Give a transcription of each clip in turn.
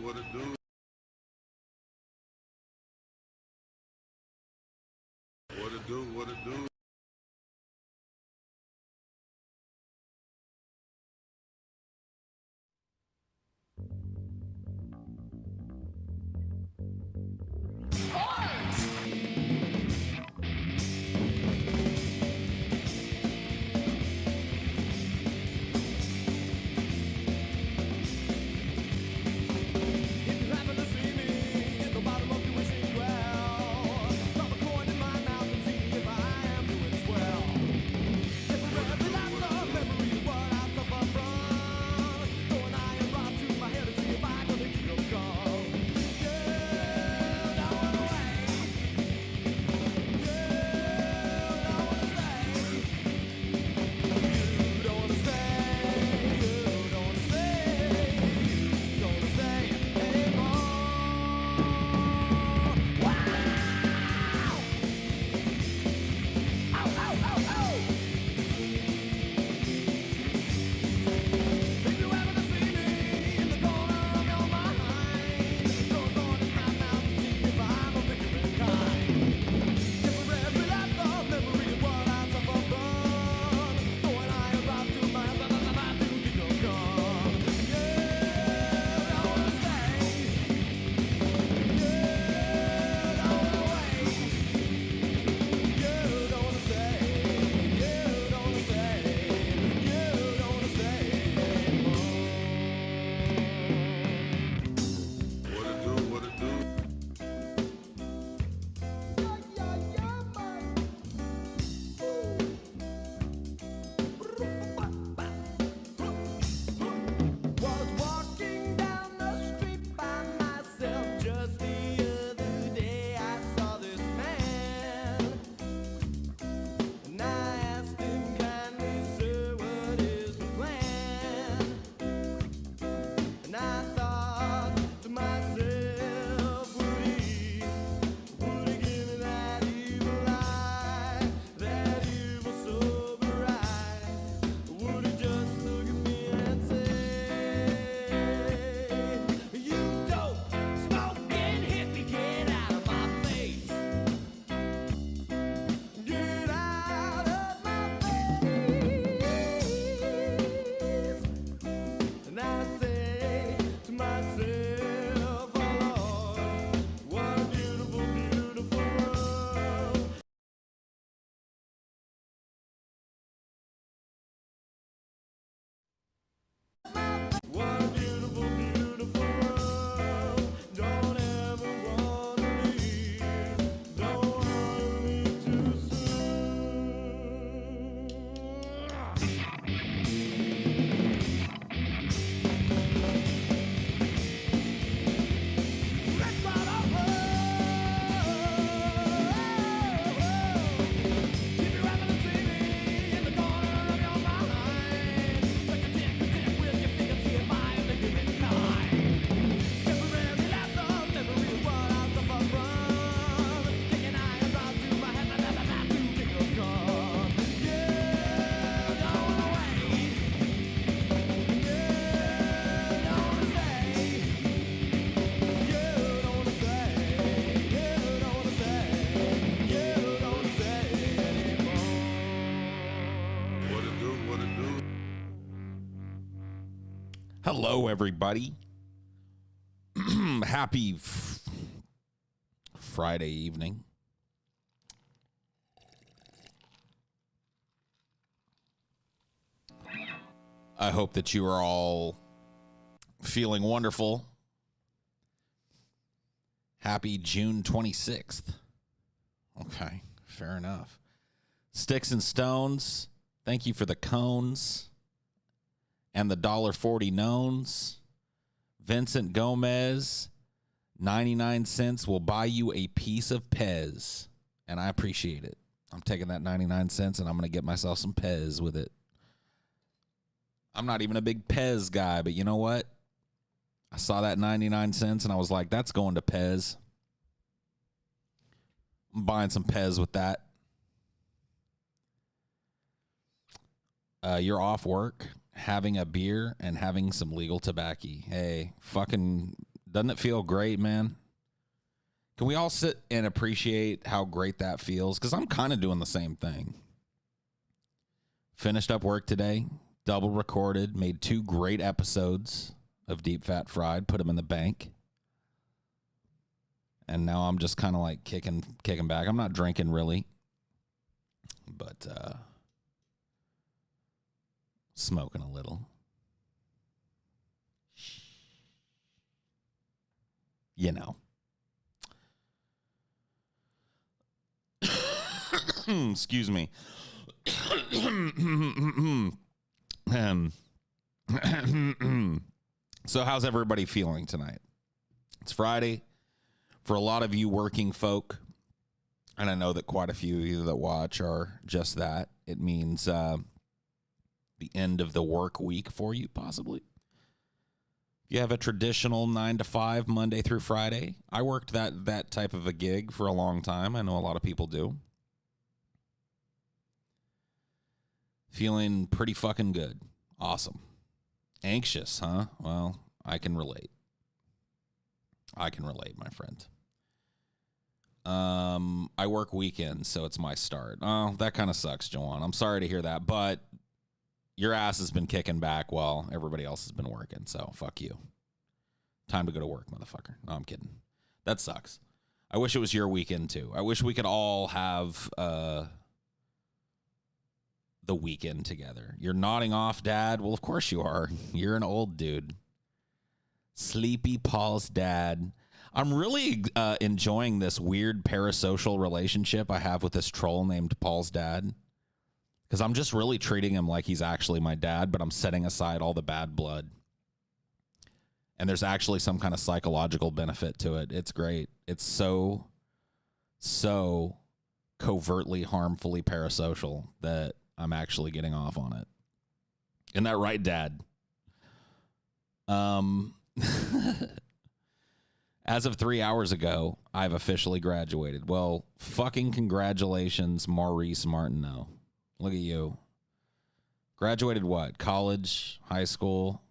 what it do? What it do, what it do? Hello, everybody. Happy Friday evening. I hope that you are all feeling wonderful. Happy June 26th. Okay, fair enough. Sticks and Stones, thank you for the cones and the $1.40 knowns. Vincent Gomez, 99 cents will buy you a piece of Pez, and I appreciate it. I'm taking that 99 cents, and I'm going to get myself some Pez with it. I'm not even a big Pez guy, but you know what? I saw that 99 cents, and I was like, that's going to Pez. I'm buying some Pez with that. You're off work, having a beer, and having some legal tobacco. Hey, fucking Doesn't it feel great, man? Can we all sit and appreciate how great that feels? Because I'm kind of doing the same thing. Finished up work today, double recorded, made 2 great episodes of Deep Fat Fried, put them in the bank. And now I'm just kind of like kicking back. I'm not drinking really, but smoking a little. You know. Excuse me. So how's everybody feeling tonight? It's Friday. For a lot of you working folk, and I know that quite a few of you that watch are just that, it means the end of the work week for you, possibly. You have a traditional 9 to 5 Monday through Friday. I worked that type of a gig for a long time. I know a lot of people do. Feeling pretty fucking good. Awesome. Anxious, huh? Well, I can relate. I can relate, my friend. I work weekends, so it's my start. Oh, that kind of sucks, Joanne. I'm sorry to hear that, but your ass has been kicking back while everybody else has been working, so fuck you. Time to go to work, motherfucker. No, I'm kidding. That sucks. I wish it was your weekend, too. I wish we could all have the weekend together. You're nodding off, Dad? Well, of course you are. You're an old dude. Sleepy Paul's dad. I'm really enjoying this weird parasocial relationship I have with this troll named Paul's dad. Because I'm just really treating him like he's actually my dad, but I'm setting aside all the bad blood. And there's actually some kind of psychological benefit to it. It's great. It's so covertly, harmfully parasocial that I'm actually getting off on it. Isn't that right, Dad? As of 3 hours ago, I've officially graduated. Well, fucking congratulations, Maurice Martineau. Look at you. Graduated what? College, high school,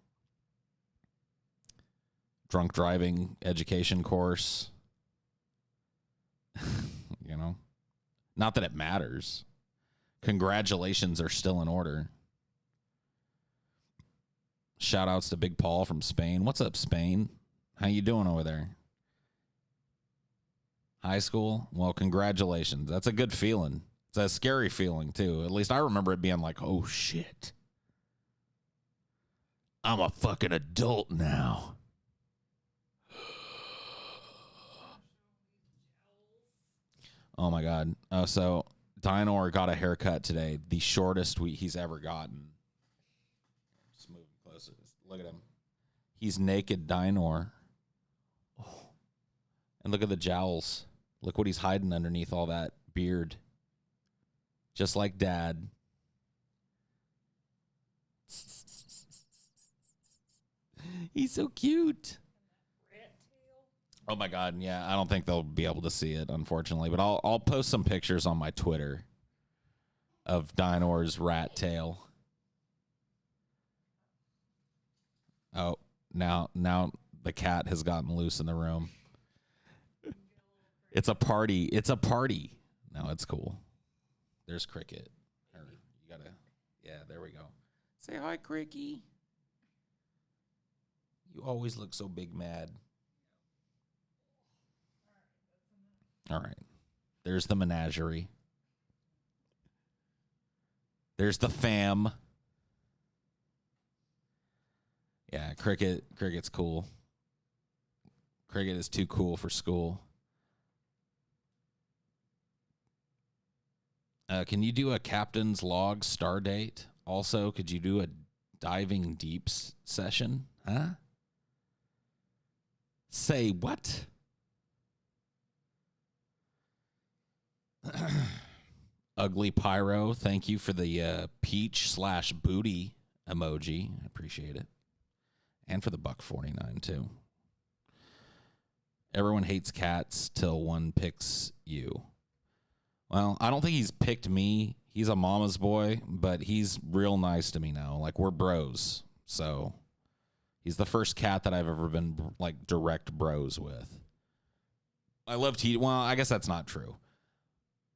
drunk driving education course. You know? Not that it matters. Congratulations are still in order. Shout outs to Big Paul from Spain. What's up, Spain? How you doing over there? High school? Well, congratulations. That's a good feeling. It's a scary feeling, too. At least I remember it being like, oh, shit. I'm a fucking adult now. Oh, my God. So Dinor got a haircut today. The shortest he's ever gotten. Just move closer. Look at him. He's naked Dinor. Oh. And look at the jowls. Look what he's hiding underneath all that beard. Just like Dad. He's so cute. Oh my God, yeah. I don't think they'll be able to see it, unfortunately. But I'll post some pictures on my Twitter of Dinor's rat tail. Oh, now the cat has gotten loose in the room. It's a party. It's a party. No, it's cool. There's Cricket. You gotta, yeah, there we go. Say hi, Cricky. You always look so big mad. All right. There's the menagerie. There's the fam. Yeah, Cricket's cool. Cricket is too cool for school. Can you do a captain's log star date? Also, could you do a diving deeps session? Huh? Say what? Ugly Pyro, thank you for the peach/booty emoji. I appreciate it. And for the $1.49 too. Everyone hates cats till one picks you. Well, I don't think he's picked me. He's a mama's boy, but he's real nice to me now. Like, we're bros. So He's the first cat that I've ever been like direct bros with. I loved he. Well, I guess that's not true.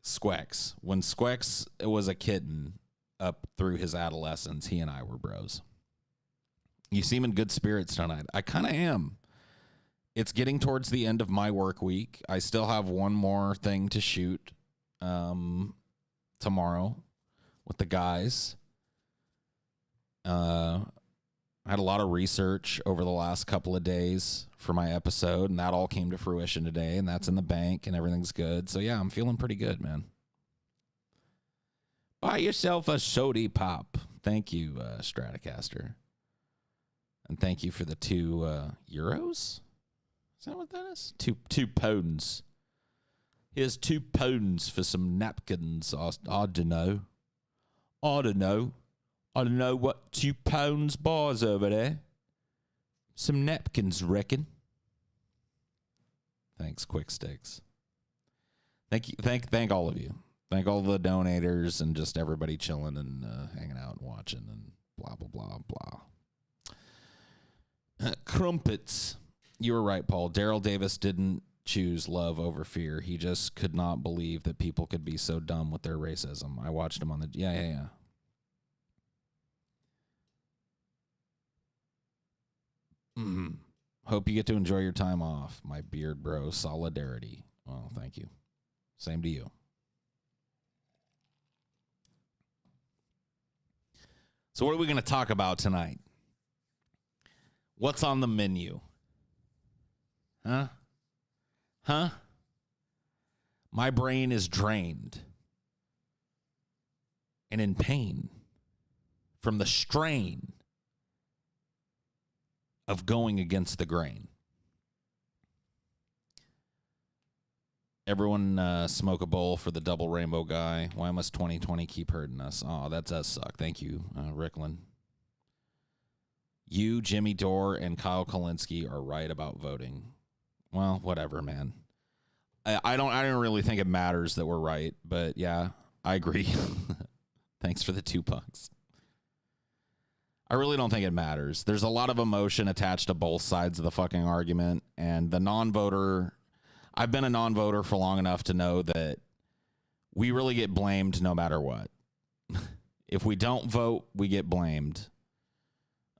Squex. When Squex was a kitten up through his adolescence, he and I were bros. You seem in good spirits tonight. I kind of am. It's getting towards the end of my work week. I still have one more thing to shoot tomorrow with the guys. I had a lot of research over the last couple of days for my episode, and that all came to fruition today, and that's in the bank, and everything's good. So, yeah, I'm feeling pretty good, man. Buy yourself a sody pop. Thank you, Stratocaster. And thank you for the 2 euros. Is that what that is? Two pounds. Here's 2 pounds for some napkins. I don't know. I don't know what 2 pounds buys over there. Some napkins, reckon. Thanks, Quick Sticks. Thank you. Thank all of you. Thank all the donators and just everybody chilling and hanging out and watching and blah, blah, blah, blah. Crumpets. You were right, Paul. Daryl Davis didn't choose love over fear. He just could not believe that people could be so dumb with their racism. I watched him on the... Yeah. Hope you get to enjoy your time off, my beard bro. Solidarity. Well, thank you. Same to you. So what are we going to talk about tonight? What's on the menu? Huh? My brain is drained and in pain from the strain of going against the grain. Everyone smoke a bowl for the double rainbow guy. Why must 2020 keep hurting us? Oh, that does suck. Thank you, Ricklin. You, Jimmy Dore, and Kyle Kalinske are right about voting. Well, whatever, man. I don't really think it matters that we're right, but yeah, I agree. Thanks for the $2. I really don't think it matters. There's a lot of emotion attached to both sides of the fucking argument, and the non-voter... I've been a non-voter for long enough to know that we really get blamed no matter what. If we don't vote, we get blamed.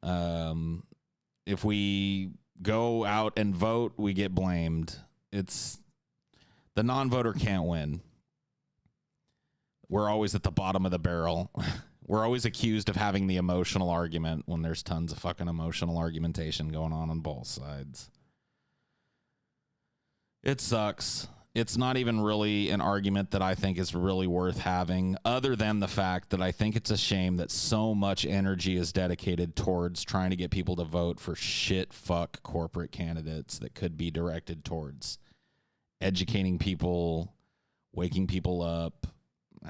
If we go out and vote, we get blamed. It's the non-voter can't win. We're always at the bottom of the barrel. We're always accused of having the emotional argument when there's tons of fucking emotional argumentation going on both sides. It sucks. It's not even really an argument that I think is really worth having, other than the fact that I think it's a shame that so much energy is dedicated towards trying to get people to vote for shit fuck corporate candidates that could be directed towards educating people, waking people up,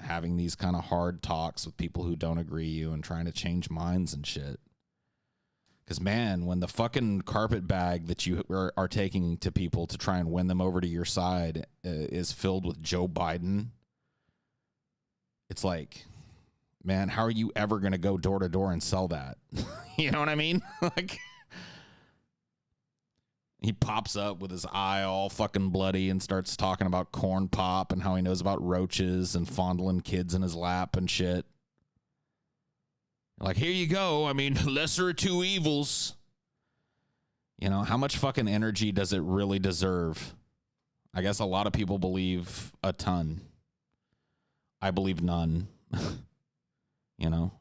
having these kind of hard talks with people who don't agree you and trying to change minds and shit. Because, man, when the fucking carpet bag that you are taking to people to try and win them over to your side is filled with Joe Biden, it's like, man, how are you ever going to go door to door and sell that? You know what I mean? Like, he pops up with his eye all fucking bloody and starts talking about corn pop and how he knows about roaches and fondling kids in his lap and shit. Like, here you go. I mean, lesser of two evils. You know, how much fucking energy does it really deserve? I guess a lot of people believe a ton. I believe none. You know?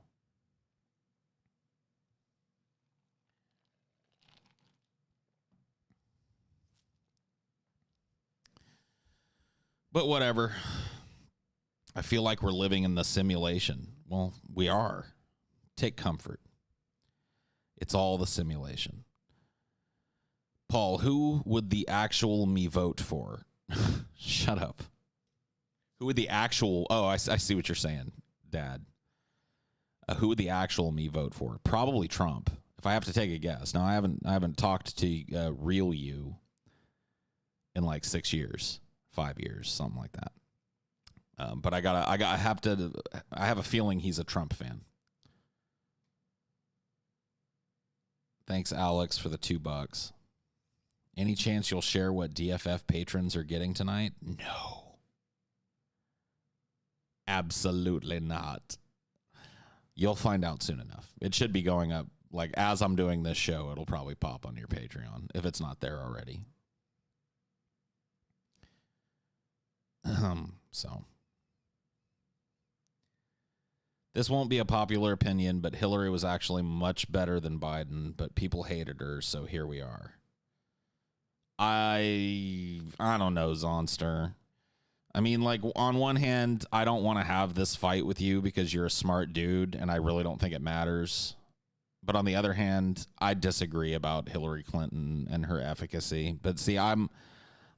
But whatever. I feel like we're living in the simulation. Well, we are. Take comfort. It's all the simulation. Paul, who would the actual me vote for? Shut up. Who would the actual... Oh, I see what you're saying, Dad. Who would the actual me vote for? Probably Trump, if I have to take a guess. Now, I haven't talked to real you in like 6 years, 5 years, something like that. But I have a feeling he's a Trump fan. Thanks, Alex, for the $2. Any chance you'll share what DFF patrons are getting tonight? No. Absolutely not. You'll find out soon enough. It should be going up. Like, as I'm doing this show, it'll probably pop on your Patreon if it's not there already. So. This won't be a popular opinion, but Hillary was actually much better than Biden, but people hated her, so here we are. I don't know, Zonster. I mean, like, on one hand, I don't want to have this fight with you because you're a smart dude, and I really don't think it matters. But on the other hand, I disagree about Hillary Clinton and her efficacy. But see, I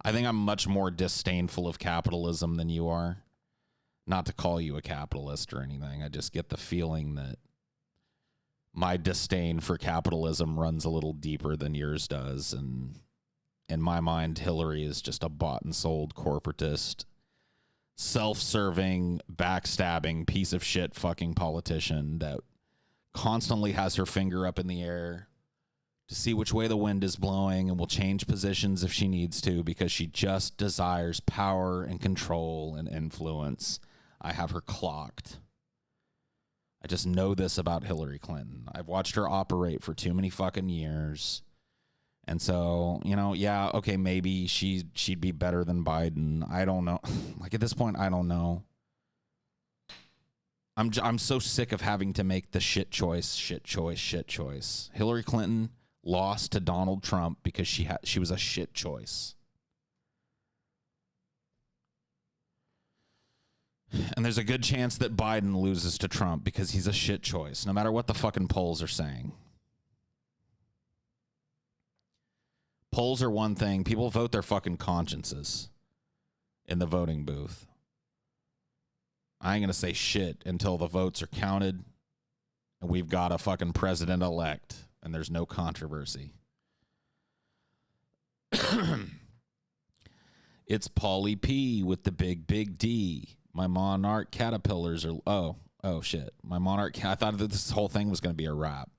think I'm much more disdainful of capitalism than you are. Not to call you a capitalist or anything. I just get the feeling that my disdain for capitalism runs a little deeper than yours does. And in my mind, Hillary is just a bought and sold corporatist, self-serving, backstabbing piece of shit fucking politician that constantly has her finger up in the air to see which way the wind is blowing and will change positions if she needs to because she just desires power and control and influence. I have her clocked. I just know this about Hillary Clinton. I've watched her operate for too many fucking years. And so, you know, yeah, okay, maybe she'd be better than Biden. I don't know. Like, at this point, I don't know. I'm so sick of having to make the shit choice. Hillary Clinton lost to Donald Trump because she was a shit choice. And there's a good chance that Biden loses to Trump because he's a shit choice, no matter what the fucking polls are saying. Polls are one thing. People vote their fucking consciences in the voting booth. I ain't going to say shit until the votes are counted and we've got a fucking president-elect and there's no controversy. It's Paulie P with the big D. My monarch caterpillars are... Oh, shit. My monarch... I thought that this whole thing was going to be a wrap.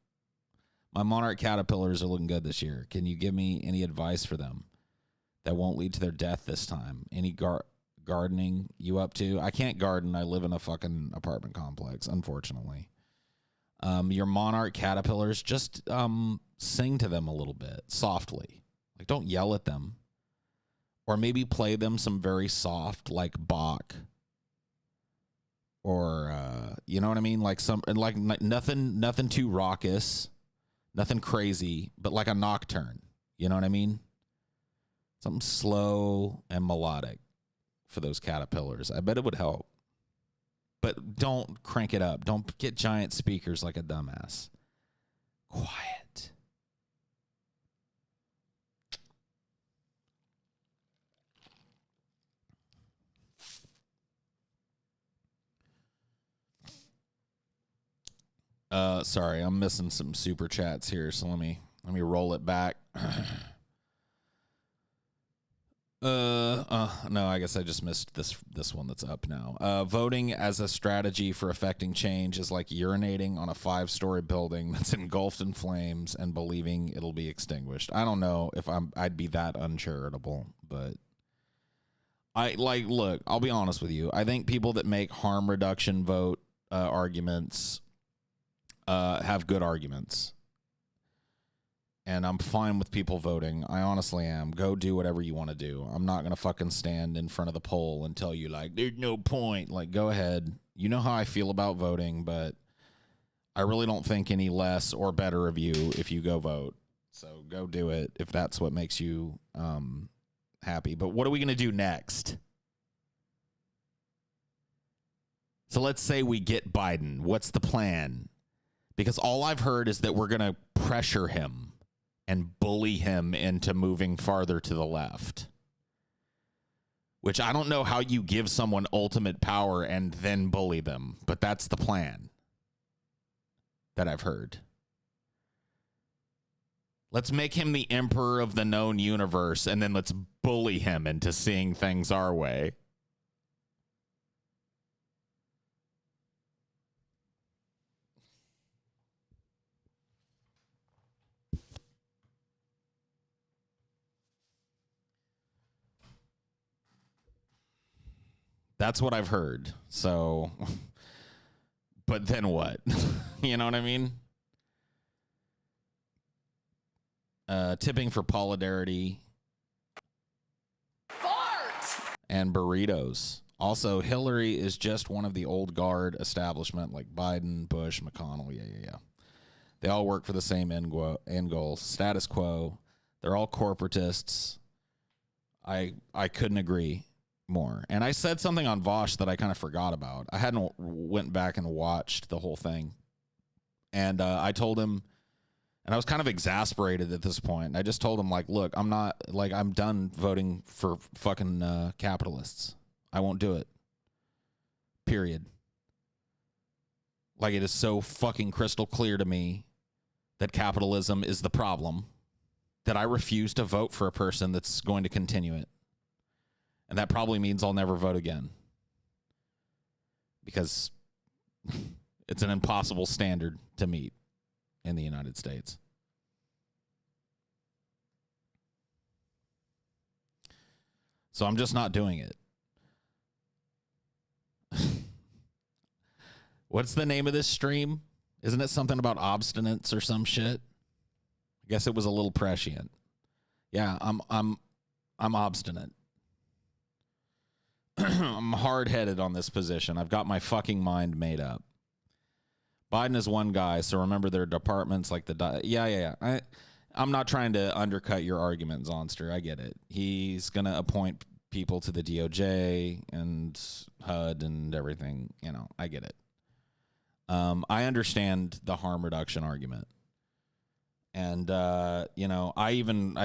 My monarch caterpillars are looking good this year. Can you give me any advice for them that won't lead to their death this time? Any gardening you up to? I can't garden. I live in a fucking apartment complex, unfortunately. Your monarch caterpillars, just sing to them a little bit, softly. Like, don't yell at them. Or maybe play them some very soft, like Bach. Or, you know what I mean? Like nothing too raucous. Nothing crazy, but like a nocturne. You know what I mean? Something slow and melodic for those caterpillars. I bet it would help. But don't crank it up. Don't get giant speakers like a dumbass. Quiet. Sorry, I'm missing some super chats here, so let me roll it back. No, I guess I just missed this one that's up now. Voting as a strategy for affecting change is like urinating on a 5-story building that's engulfed in flames and believing it'll be extinguished. I don't know if I'd be that uncharitable, but look, I'll be honest with you. I think people that make harm reduction vote arguments have good arguments. And I'm fine with people voting. I honestly am. Go do whatever you want to do. I'm not going to fucking stand in front of the poll and tell you, like, there's no point. Like, go ahead. You know how I feel about voting, but I really don't think any less or better of you if you go vote. So go do it if that's what makes you happy. But what are we going to do next? So let's say we get Biden. What's the plan? Because all I've heard is that we're going to pressure him and bully him into moving farther to the left. Which I don't know how you give someone ultimate power and then bully them, but that's the plan that I've heard. Let's make him the emperor of the known universe, and then let's bully him into seeing things our way. That's what I've heard. So, but then what? You know what I mean? Tipping for Paulie and burritos. Also, Hillary is just one of the old guard establishment like Biden, Bush, McConnell. Yeah. They all work for the same end goal, status quo. They're all corporatists. I couldn't agree more. And I said something on Vosh that I kind of forgot about. I hadn't went back and watched the whole thing. And I told him, and I was kind of exasperated at this point. I just told him, like, look, I'm done voting for fucking capitalists. I won't do it. Period. Like, it is so fucking crystal clear to me that capitalism is the problem that I refuse to vote for a person that's going to continue it. And that probably means I'll never vote again. Because it's an impossible standard to meet in the United States. So I'm just not doing it. What's the name of this stream? Isn't it something about obstinance or some shit? I guess it was a little prescient. Yeah, I'm obstinate. I'm hard-headed on this position. I've got my fucking mind made up. Biden is one guy, so remember their departments like the... Yeah. I'm not trying to undercut your argument, Zonster. I get it. He's going to appoint people to the DOJ and HUD and everything. You know, I get it. I understand the harm reduction argument. And, I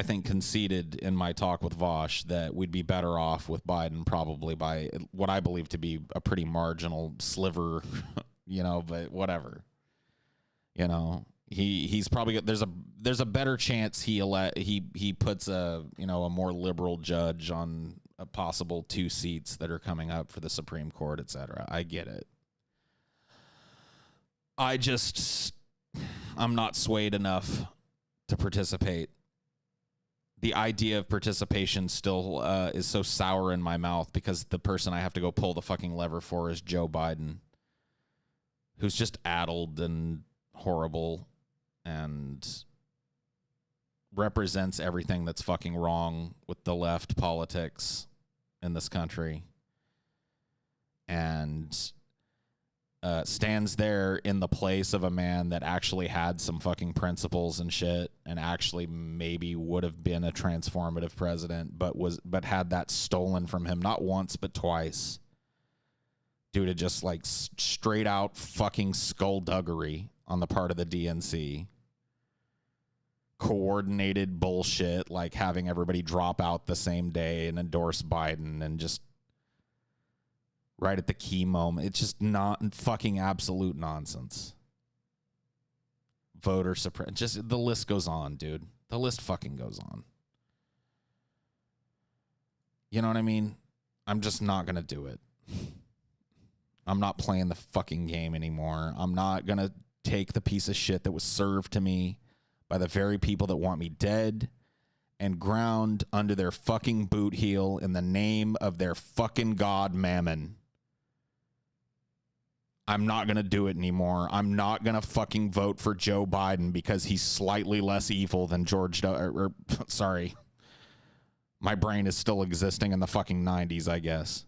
think conceded in my talk with Vosh that we'd be better off with Biden probably by what I believe to be a pretty marginal sliver, but whatever. He's probably there's a better chance he puts a more liberal judge on a possible 2 seats that are coming up for the Supreme Court, et cetera. I get it. I'm not swayed enough to participate. The idea of participation still is so sour in my mouth because the person I have to go pull the fucking lever for is Joe Biden, who's just addled and horrible and represents everything that's fucking wrong with the left politics in this country. And stands there in the place of a man that actually had some fucking principles and shit and actually maybe would have been a transformative president, but had that stolen from him not once but twice due to just like straight out fucking skullduggery on the part of the DNC. Coordinated bullshit, like having everybody drop out the same day and endorse Biden and just right at the key moment. It's just not fucking absolute nonsense. Voter suppression. Just the list goes on, dude. The list fucking goes on. You know what I mean? I'm just not going to do it. I'm not playing the fucking game anymore. I'm not going to take the piece of shit that was served to me by the very people that want me dead and ground under their fucking boot heel in the name of their fucking god Mammon. I'm not going to do it anymore. I'm not going to fucking vote for Joe Biden because he's slightly less evil than sorry. My brain is still existing in the fucking 90s, I guess.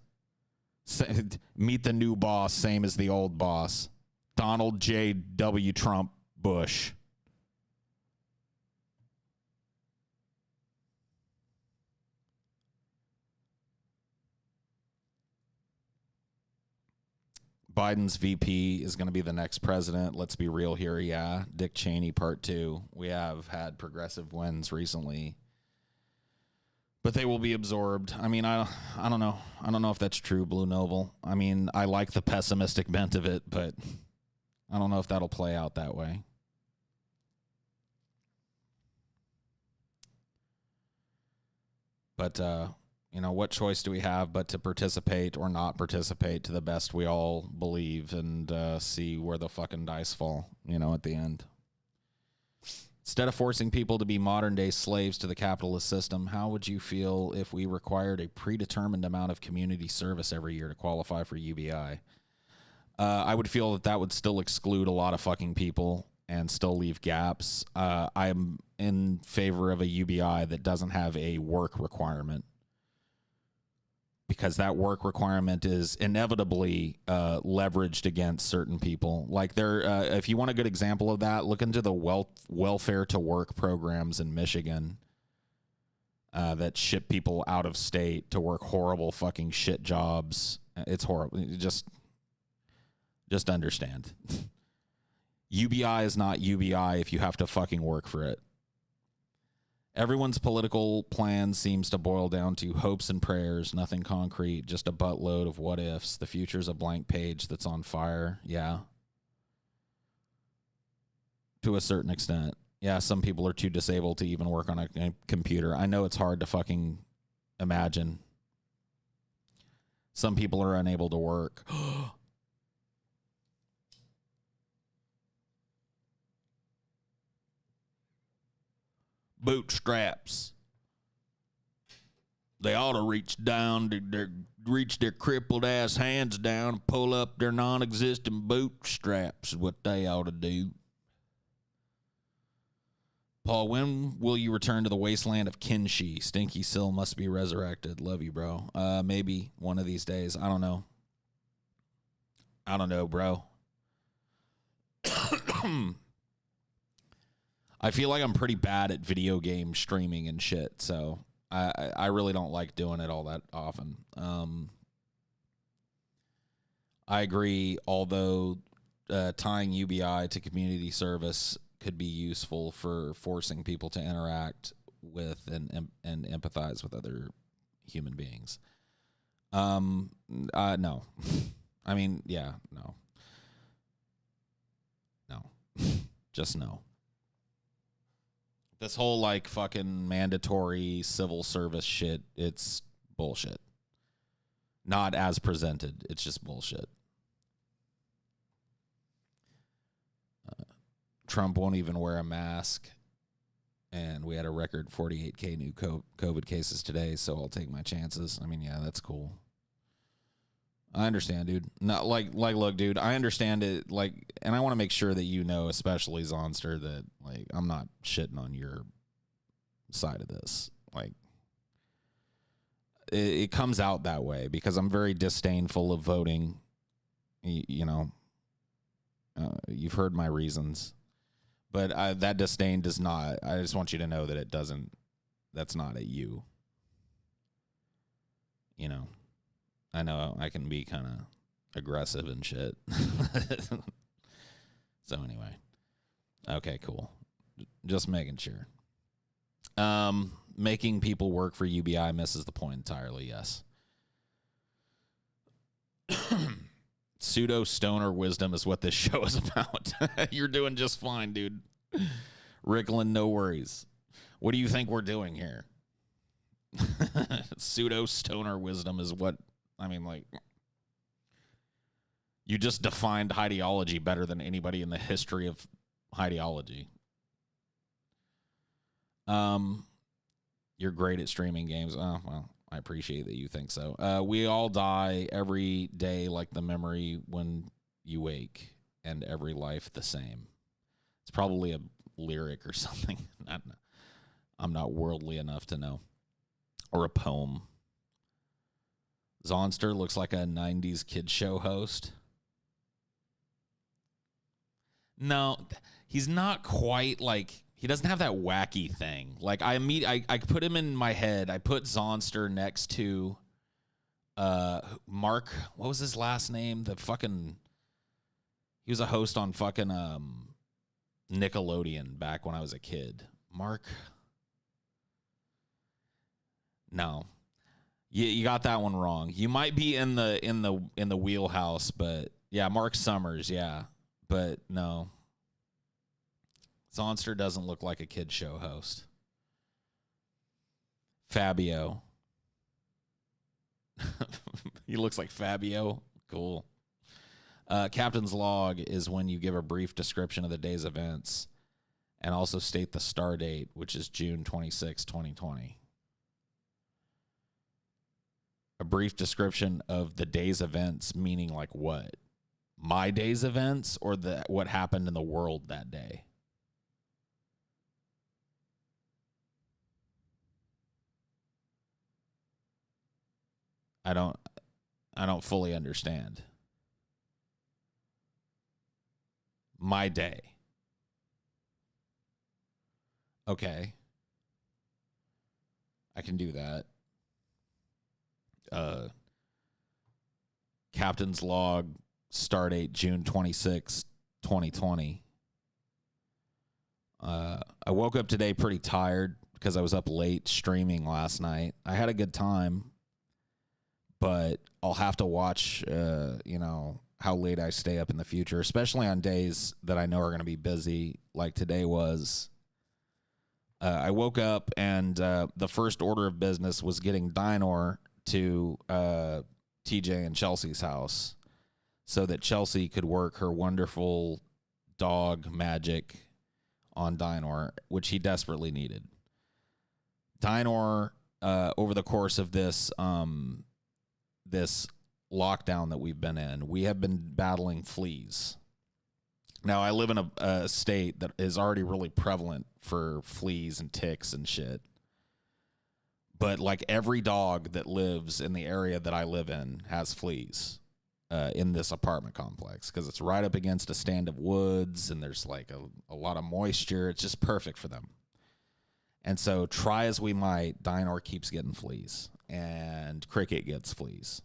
Meet the new boss, same as the old boss. Donald J. W. Trump Bush. Biden's VP is going to be the next president. Let's be real here. Yeah. Dick Cheney part 2. We have had progressive wins recently, but they will be absorbed. I mean, I don't know. I don't know if that's true, Blue Noble. I mean, I like the pessimistic bent of it, but I don't know if that'll play out that way. But, what choice do we have but to participate or not participate to the best we all believe and see where the fucking dice fall, at the end. Instead of forcing people to be modern-day slaves to the capitalist system, how would you feel if we required a predetermined amount of community service every year to qualify for UBI? I would feel that would still exclude a lot of fucking people and still leave gaps. I'm in favor of a UBI that doesn't have a work requirement, because that work requirement is inevitably leveraged against certain people. Like if you want a good example of that, look into the welfare to work programs in Michigan that ship people out of state to work horrible fucking shit jobs. It's horrible. Just understand. UBI is not UBI if you have to fucking work for it. Everyone's political plan seems to boil down to hopes and prayers, nothing concrete, just a buttload of what ifs. The future's a blank page that's on fire. Yeah. To a certain extent. Yeah, some people are too disabled to even work on a computer. I know it's hard to fucking imagine. Some people are unable to work. Bootstraps. They ought to reach their crippled ass hands down and pull up their non-existent bootstraps is what they ought to do. Paul, when will you return to the wasteland of Kinshi? Stinky Sill must be resurrected. Love you, bro. Maybe one of these days. I don't know. I don't know, bro. I feel like I'm pretty bad at video game streaming and shit, so I really don't like doing it all that often. I agree, although tying UBI to community service could be useful for forcing people to interact with and empathize with other human beings. No. I mean, yeah, no. No. Just no. This whole, like, fucking mandatory civil service shit, it's bullshit. Not as presented. It's just bullshit. Trump won't even wear a mask. And we had a record 48K new COVID cases today, so I'll take my chances. I mean, yeah, that's cool. I understand, dude. Not look, dude, I understand it, like, and I want to make sure that you know, especially Zonster, that, like, I'm not shitting on your side of this. Like, it comes out that way because I'm very disdainful of voting. You know, you've heard my reasons, but that disdain does not. I just want you to know that it doesn't. That's not at you. You know. I know I can be kind of aggressive and shit. So anyway. Okay, cool. Just making sure. Making people work for UBI misses the point entirely, yes. Pseudo stoner wisdom is what this show is about. You're doing just fine, dude. Rickland, no worries. What do you think we're doing here? Pseudo stoner wisdom is what... I mean, like, you just defined Highdeology better than anybody in the history of Highdeology. You're great at streaming games. Oh, well, I appreciate that you think so. We all die every day like the memory when you wake, and every life the same. It's probably a lyric or something. I'm not worldly enough to know. Or a poem. Zonster looks like a 90s kid show host. No, he's not quite like, he doesn't have that wacky thing. Like, I put him in my head. I put Zonster next to Mark, what was his last name? He was a host on fucking Nickelodeon back when I was a kid. Mark? No. You got that one wrong. You might be in the wheelhouse, but yeah, Mark Summers, yeah. But no. Zonster doesn't look like a kid show host. Fabio. He looks like Fabio. Cool. Captain's log is when you give a brief description of the day's events and also state the star date, which is June 26, 2020. A brief description of the day's events, meaning like what? My day's events or what happened in the world that day? I don't fully understand. My day. Okay. I can do that. Captain's log, start date June 26, 2020. I woke up today pretty tired because I was up late streaming last night. I had a good time, but I'll have to watch, how late I stay up in the future, especially on days that I know are going to be busy, like today was. I woke up and the first order of business was getting Dinor to TJ and Chelsea's house so that Chelsea could work her wonderful dog magic on Dinor, which he desperately needed. Dinor, over the course of this lockdown that we've been in, we have been battling fleas. Now, I live in a state that is already really prevalent for fleas and ticks and shit. But like every dog that lives in the area that I live in has fleas in this apartment complex because it's right up against a stand of woods and there's like a lot of moisture. It's just perfect for them. And so try as we might, Dinor keeps getting fleas and Cricket gets fleas.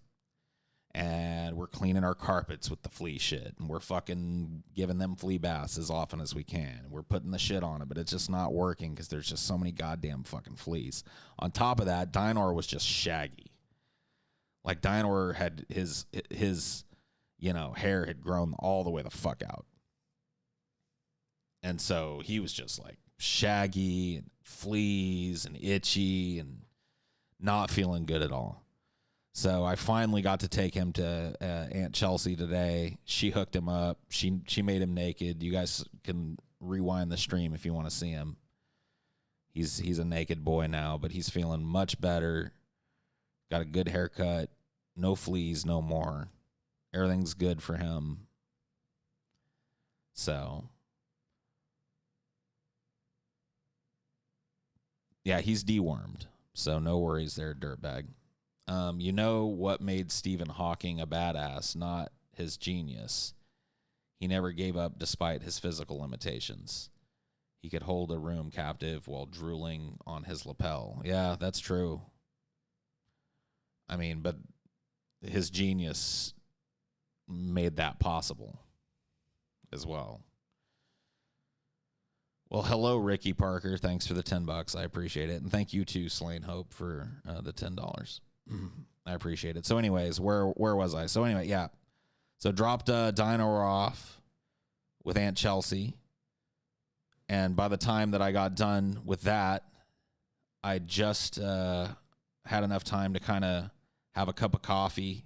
And we're cleaning our carpets with the flea shit. And we're fucking giving them flea baths as often as we can. And we're putting the shit on it, but it's just not working because there's just so many goddamn fucking fleas. On top of that, Dinor was just shaggy. Like Dinor had his hair had grown all the way the fuck out. And so he was just like shaggy and fleas and itchy and not feeling good at all. So I finally got to take him to Aunt Chelsea today. She hooked him up. She made him naked. You guys can rewind the stream if you want to see him. He's a naked boy now, but he's feeling much better. Got a good haircut. No fleas, no more. Everything's good for him. So, yeah, he's dewormed. So no worries there, dirtbag. You know what made Stephen Hawking a badass, not his genius. He never gave up despite his physical limitations. He could hold a room captive while drooling on his lapel. Yeah, that's true. I mean, but his genius made that possible as well. Well, hello, Ricky Parker. Thanks for the $10. I appreciate it. And thank you to Slain Hope for the $10. I appreciate it. So anyways, where was I? So anyway, yeah. So dropped Dinor off with Aunt Chelsea. And by the time that I got done with that, I just had enough time to kind of have a cup of coffee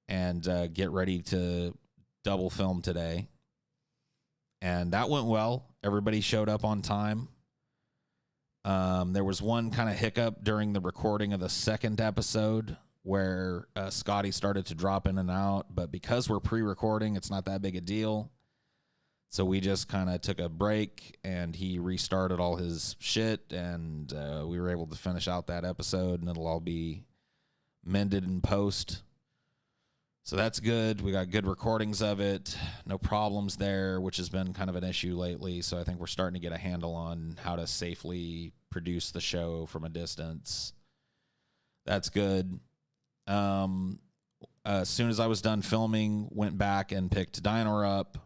and get ready to double film today. And that went well. Everybody showed up on time. There was one kind of hiccup during the recording of the second episode where Scotty started to drop in and out. But because we're pre-recording, it's not that big a deal. So we just kind of took a break and he restarted all his shit. And we were able to finish out that episode and it'll all be mended in post. So that's good. We got good recordings of it. No problems there, which has been kind of an issue lately. So I think we're starting to get a handle on how to safely produce the show from a distance. That's good. As soon as I was done filming, went back and picked Dinor up.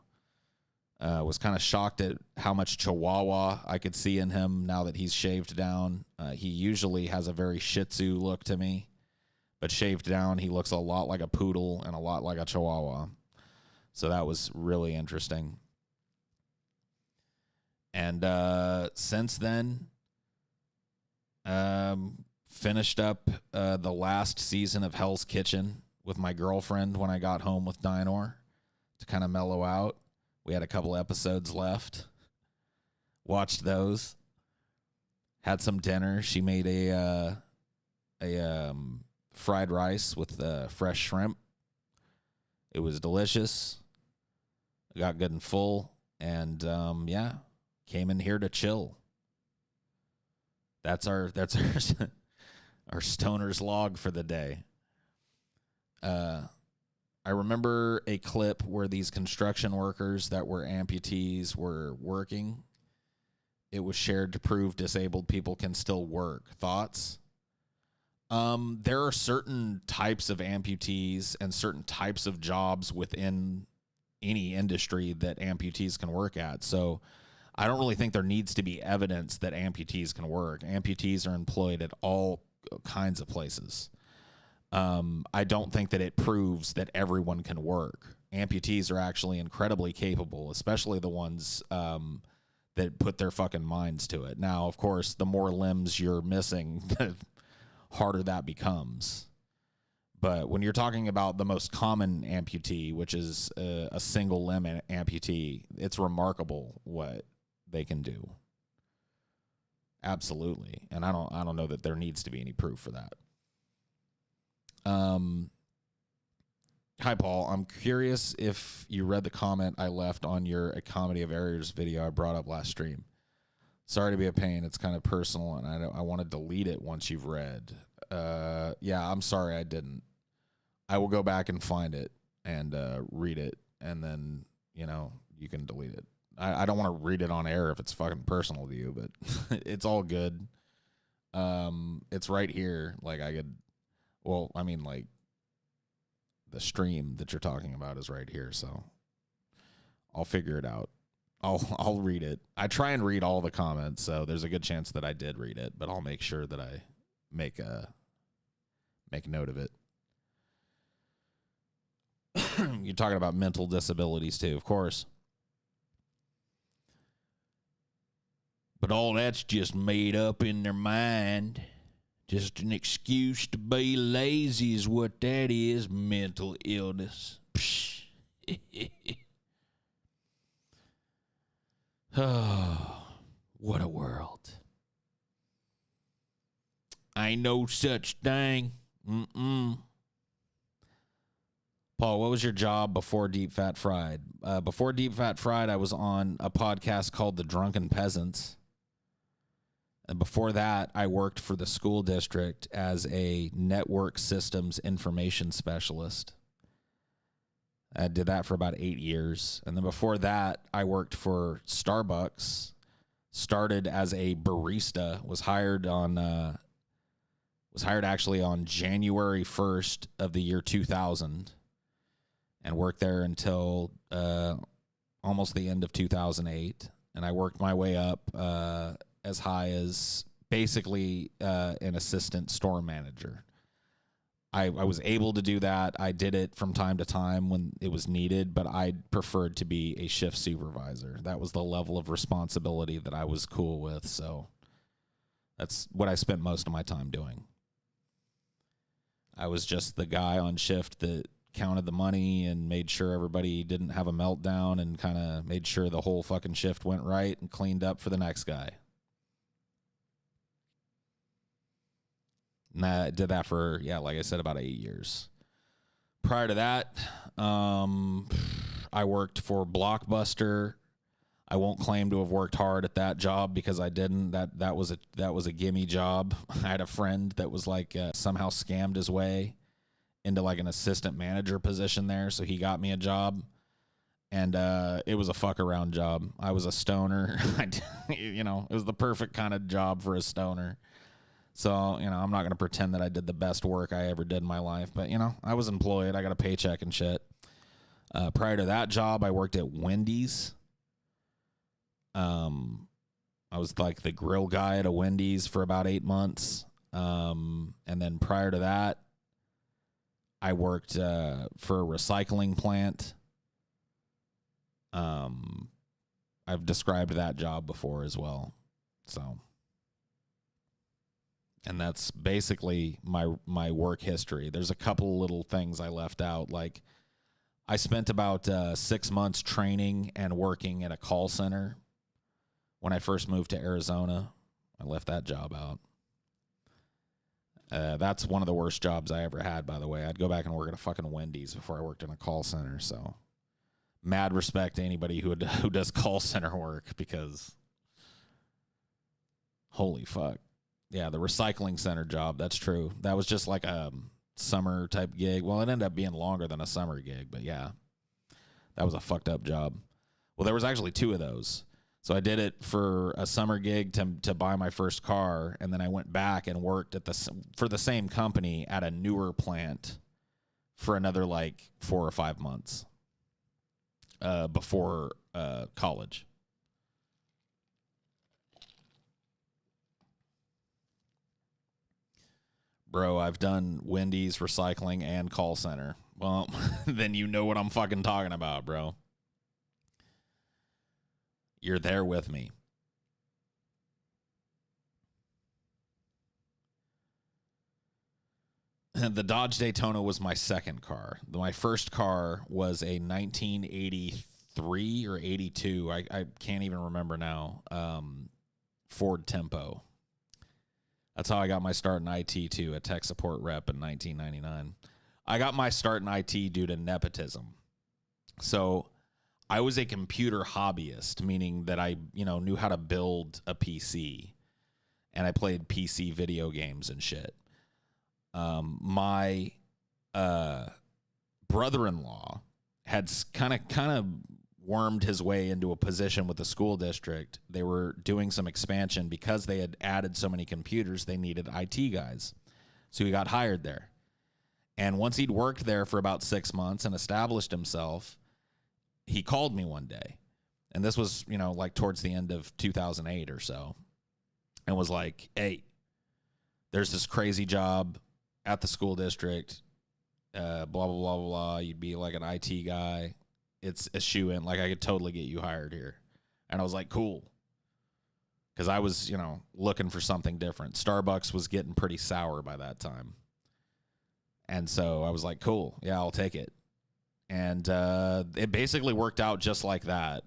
Was kind of shocked at how much Chihuahua I could see in him now that he's shaved down. He usually has a very Shih Tzu look to me. But shaved down, he looks a lot like a poodle and a lot like a Chihuahua. So that was really interesting. And since then, finished up the last season of Hell's Kitchen with my girlfriend when I got home with Dinor to kind of mellow out. We had a couple episodes left. Watched those. Had some dinner. She made a fried rice with fresh shrimp. It was delicious. I got good and full, and came in here to chill. That's our our stoner's log for the day. I remember a clip where these construction workers that were amputees were working. It was shared to prove disabled people can still work. Thoughts? There are certain types of amputees and certain types of jobs within any industry that amputees can work at. So I don't really think there needs to be evidence that amputees can work. Amputees are employed at all kinds of places. I don't think that it proves that everyone can work. Amputees are actually incredibly capable, especially the ones that put their fucking minds to it. Now, of course, the more limbs you're missing, the harder that becomes. But when you're talking about the most common amputee, which is a single limb amputee, it's remarkable what they can do. Absolutely. And I don't know that there needs to be any proof for that. Hi, Paul. I'm curious if you read the comment I left on your A Comedy of Errors video I brought up last stream. Sorry to be a pain. It's kind of personal, and I want to delete it once you've read. Yeah, I'm sorry I didn't. I will go back and find it and read it, and then, you can delete it. I don't want to read it on air if it's fucking personal to you, but it's all good. It's right here. Like, the stream that you're talking about is right here, so I'll figure it out. I'll read it. I try and read all the comments, so there's a good chance that I did read it, but I'll make sure that I make a note of it. You're talking about mental disabilities too, of course. But all that's just made up in their mind. Just an excuse to be lazy is what that is. Mental illness. Oh, what a world. Ain't no such thing. Paul, what was your job before Deep Fat Fried? Before Deep Fat Fried, I was on a podcast called The Drunken Peasants. And before that, I worked for the school district as a network systems information specialist. I did that for about 8 years. And then before that, I worked for Starbucks, started as a barista, was hired actually on January 1st of the year 2000, and worked there until almost the end of 2008. And I worked my way up as high as basically an assistant store manager. I was able to do that. I did it from time to time when it was needed, but I preferred to be a shift supervisor. That was the level of responsibility that I was cool with, so that's what I spent most of my time doing. I was just the guy on shift that counted the money and made sure everybody didn't have a meltdown and kind of made sure the whole fucking shift went right and cleaned up for the next guy. And I did that for, like I said, about 8 years. Prior to that, I worked for Blockbuster. I won't claim to have worked hard at that job because I didn't. That was a gimme job. I had a friend that was somehow scammed his way into like an assistant manager position there, so he got me a job, and it was a fuck around job. I was a stoner. It was the perfect kind of job for a stoner. So, I'm not going to pretend that I did the best work I ever did in my life, but, I was employed. I got a paycheck and shit. Prior to that job, I worked at Wendy's. I was like the grill guy at a Wendy's for about 8 months. And then prior to that, I worked for a recycling plant. I've described that job before as well. So, and that's basically my work history. There's a couple little things I left out. Like, I spent about 6 months training and working at a call center when I first moved to Arizona. I left that job out. That's one of the worst jobs I ever had, by the way. I'd go back and work at a fucking Wendy's before I worked in a call center. So, mad respect to anybody who does call center work, because holy fuck. Yeah, the recycling center job, that's true. That was just like a summer type gig. Well, it ended up being longer than a summer gig, but yeah, that was a fucked up job. Well, there was actually 2 of those. So I did it for a summer gig to buy my first car, and then I went back and worked for the same company at a newer plant for another like 4 or 5 months before college. Bro, I've done Wendy's, recycling, and call center. Well, then you know what I'm fucking talking about, bro. You're there with me. The Dodge Daytona was my second car. My first car was a 1983 or 82. I can't even remember now. Ford Tempo. That's how I got my start in IT, too, a tech support rep in 1999. I got my start in IT due to nepotism. So I was a computer hobbyist, meaning that I, knew how to build a PC, and I played PC video games and shit. My brother-in-law had kind of wormed his way into a position with the school district. They were doing some expansion because they had added so many computers. They needed IT guys, so he got hired there. And once he'd worked there for about 6 months and established himself, he called me one day, and this was, like towards the end of 2008 or so, and was like, hey, there's this crazy job at the school district, blah, blah, blah, blah, blah. You'd be like an IT guy. It's a shoe-in. Like, I could totally get you hired here. And I was like, cool. Because I was, looking for something different. Starbucks was getting pretty sour by that time. And so I was like, cool. Yeah, I'll take it. And it basically worked out just like that.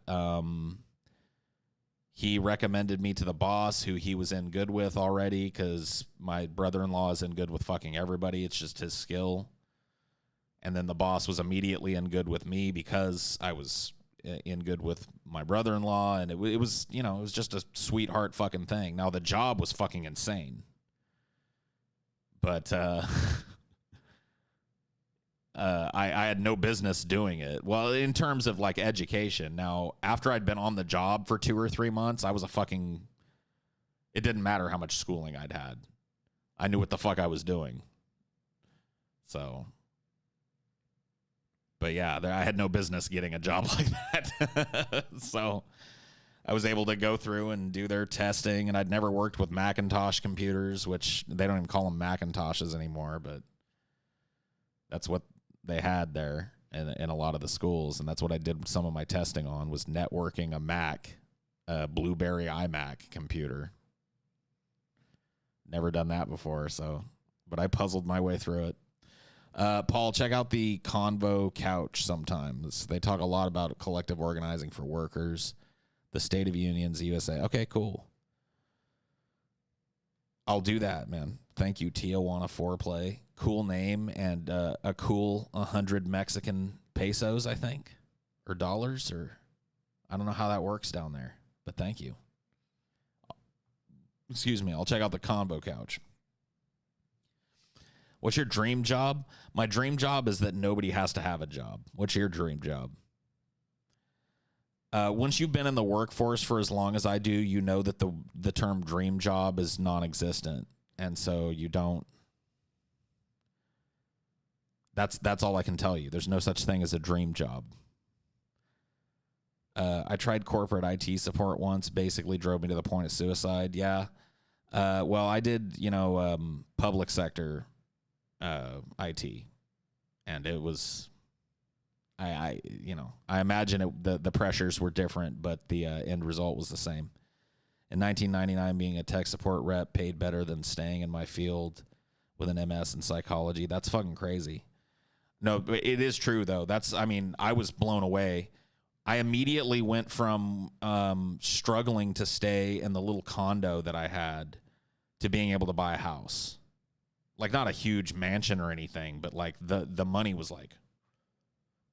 He recommended me to the boss, who he was in good with already, because my brother-in-law is in good with fucking everybody. It's just his skill. And then the boss was immediately in good with me because I was in good with my brother-in-law. And it was, it was just a sweetheart fucking thing. Now, the job was fucking insane. But I had no business doing it. Well, in terms of like education. Now, after I'd been on the job for 2 or 3 months, I was it didn't matter how much schooling I'd had. I knew what the fuck I was doing. So, but yeah, I had no business getting a job like that. So I was able to go through and do their testing, and I'd never worked with Macintosh computers, which they don't even call them Macintoshes anymore, but that's what they had there in a lot of the schools, and that's what I did some of my testing on, was networking a Mac, a Blueberry iMac computer. Never done that before, but I puzzled my way through it. Paul, check out the Convo Couch sometimes. They talk a lot about collective organizing for workers, the State of Unions, USA. Okay, cool. I'll do that, man. Thank you, Tijuana Foreplay. Cool name, and a cool 100 Mexican pesos, I think, or dollars, or I don't know how that works down there, but thank you. Excuse me. I'll check out the Convo Couch. What's your dream job? My dream job is that nobody has to have a job. What's your dream job? Once you've been in the workforce for as long as I do, you know that the term dream job is non-existent. And so you don't. That's all I can tell you. There's no such thing as a dream job. I tried corporate IT support once. Basically drove me to the point of suicide. Yeah. Well, I did, public sector IT, and it was, I imagine the pressures were different, but the end result was the same. In 1999, being a tech support rep paid better than staying in my field with an MS in psychology. That's fucking crazy. No, it is true though. I was blown away. I immediately went from struggling to stay in the little condo that I had to being able to buy a house. Like, not a huge mansion or anything, but like the money was like,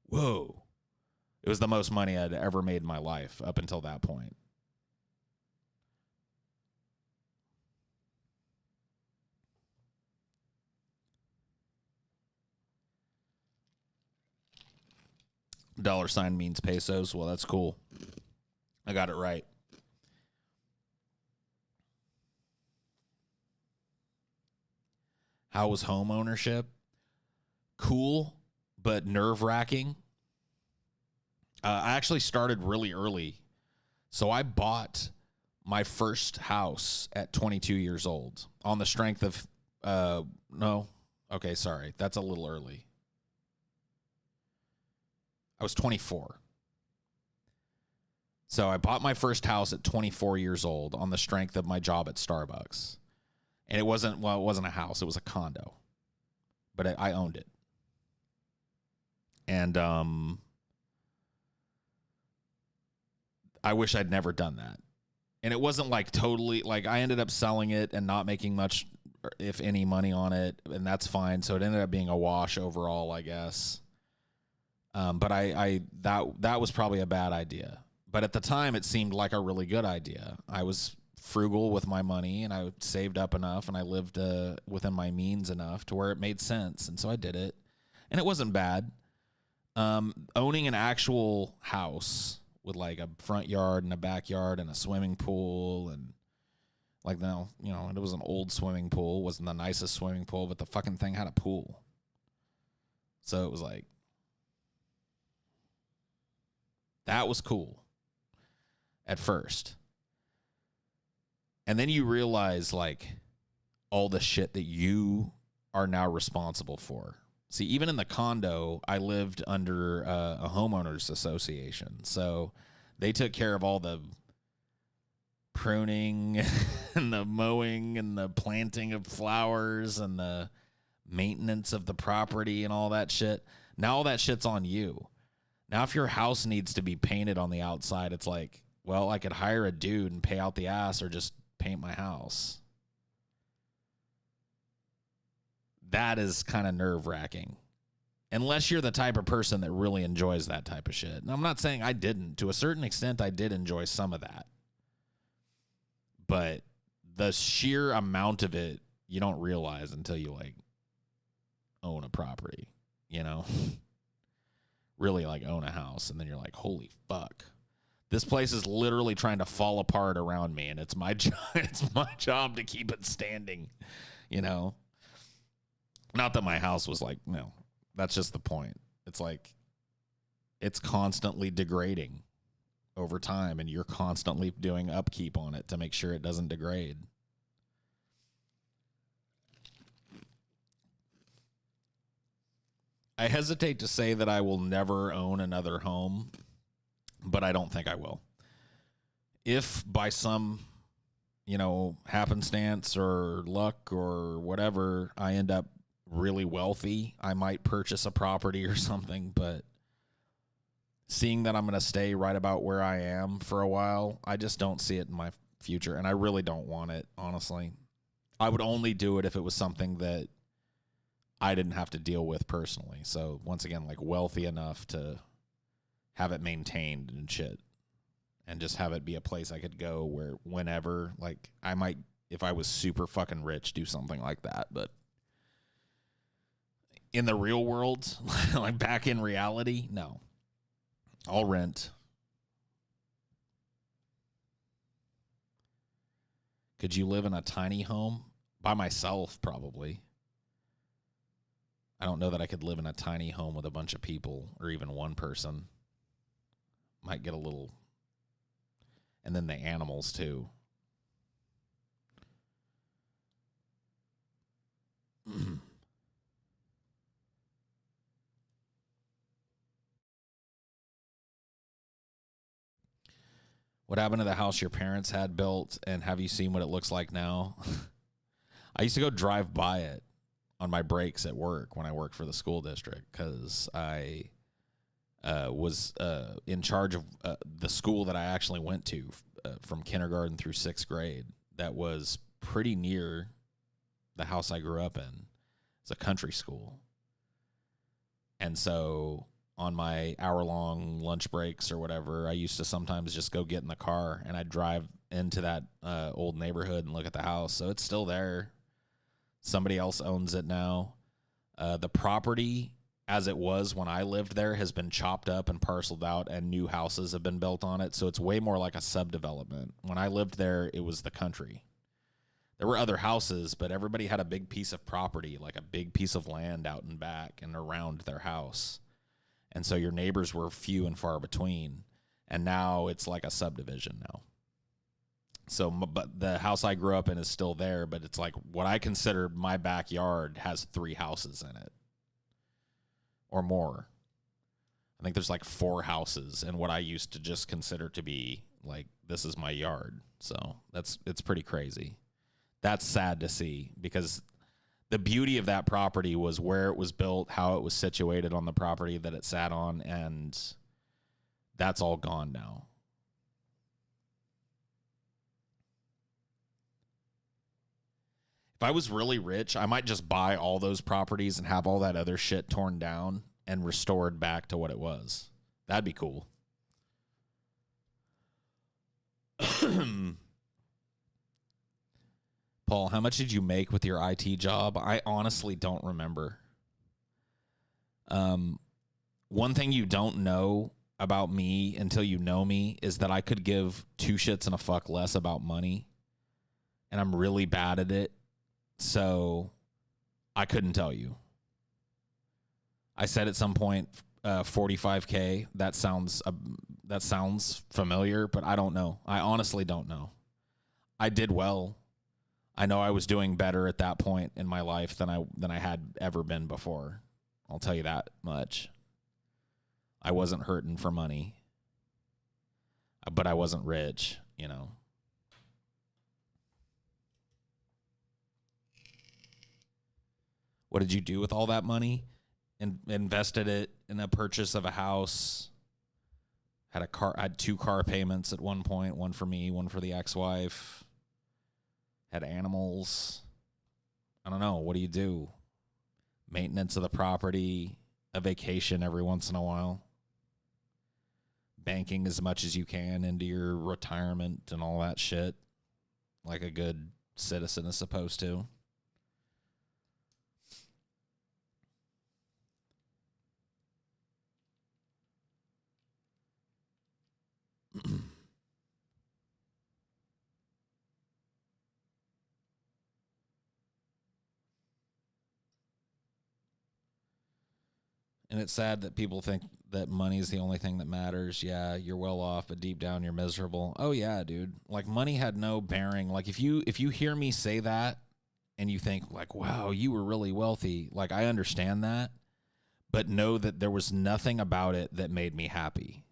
whoa. It was the most money I'd ever made in my life up until that point. $sign means pesos. Well, that's cool. I got it right. How was home ownership? Cool, but nerve-wracking. I actually started really early. So I bought my first house at 22 years old on the strength of, no. Okay, sorry. That's a little early. I was 24. So I bought my first house at 24 years old on the strength of my job at Starbucks. And it wasn't a house. It was a condo. But I owned it. And I wish I'd never done that. And it wasn't like totally, like I ended up selling it and not making much, if any, money on it. And that's fine. So it ended up being a wash overall, I guess. But that was probably a bad idea. But at the time, it seemed like a really good idea. I was frugal with my money, and I saved up enough, and I lived within my means enough to where it made sense. And so I did it. And it wasn't bad. Owning an actual house with like a front yard and a backyard and a swimming pool, and like, no, you know, it was an old swimming pool. It wasn't the nicest swimming pool, but the fucking thing had a pool. So it was like, that was cool at first. And then you realize, like, all the shit that you are now responsible for. See, even in the condo, I lived under a homeowners association. So they took care of all the pruning and the mowing and the planting of flowers and the maintenance of the property and all that shit. Now all that shit's on you. Now, if your house needs to be painted on the outside, it's like, well, I could hire a dude and pay out the ass or just paint my house. That is kind of nerve-wracking. Unless you're the type of person that really enjoys that type of shit. And I'm not saying I didn't. To a certain extent, I did enjoy some of that. But the sheer amount of it, you don't realize until you, like, own a property, you know? Really, like, own a house, and then you're like, holy fuck, this place is literally trying to fall apart around me, and it's my job to keep it standing, you know? Not that my house was like, no, that's just the point. It's like, it's constantly degrading over time, and you're constantly doing upkeep on it to make sure it doesn't degrade. I hesitate to say that I will never own another home, but I don't think I will. If by some, you know, happenstance or luck or whatever, I end up really wealthy, I might purchase a property or something, but seeing that I'm going to stay right about where I am for a while, I just don't see it in my future, and I really don't want it, honestly. I would only do it if it was something that I didn't have to deal with personally. So once again, like, wealthy enough to have it maintained and shit, and just have it be a place I could go where whenever, like, I might, if I was super fucking rich, do something like that. But in the real world, like back in reality, no. I'll rent. Could you live in a tiny home? By myself, probably. I don't know that I could live in a tiny home with a bunch of people or even one person. Might get a little... And then the animals, too. What happened to the house your parents had built, and have you seen what it looks like now? I used to go drive by it on my breaks at work when I worked for the school district, because I was in charge of the school that I actually went to from kindergarten through 6th grade. That was pretty near the house I grew up in. It's a country school. And so on my hour-long lunch breaks or whatever, I used to sometimes just go get in the car and I'd drive into that old neighborhood and look at the house. So it's still there. Somebody else owns it now. The property, as it was when I lived there, has been chopped up and parceled out, and new houses have been built on it. So it's way more like a subdevelopment. When I lived there, it was the country. There were other houses, but everybody had a big piece of property, like a big piece of land out and back and around their house. And so your neighbors were few and far between. And now it's like a subdivision now. So, but the house I grew up in is still there, but it's like what I consider my backyard has 3 houses in it or more. I think there's like 4 houses in what I used to just consider to be like, this is my yard. So it's pretty crazy. That's sad to see, because the beauty of that property was where it was built, how it was situated on the property that it sat on, and that's all gone now. If I was really rich, I might just buy all those properties and have all that other shit torn down and restored back to what it was. That'd be cool. Paul, how much did you make with your IT job? I honestly don't remember. One thing you don't know about me until you know me is that I could give 2 shits and a fuck less about money, and I'm really bad at it. So I couldn't tell you. I said at some point 45K. That sounds familiar, but I don't know. I honestly don't know. I did well. I know I was doing better at that point in my life than I had ever been before. I'll tell you that much. I wasn't hurting for money, but I wasn't rich, you know. What did you do with all that money? Invested it in a purchase of a house. Had 2 car payments at one point, one for me, one for the ex-wife. Had animals. I don't know. What do you do? Maintenance of the property, a vacation every once in a while. Banking as much as you can into your retirement and all that shit, like a good citizen is supposed to. And it's sad that people think that money is the only thing that matters. Yeah, you're well off, but deep down you're miserable. Oh yeah, dude. Like, money had no bearing. Like, if you hear me say that and you think like, wow, you were really wealthy, like, I understand that, but know that there was nothing about it that made me happy.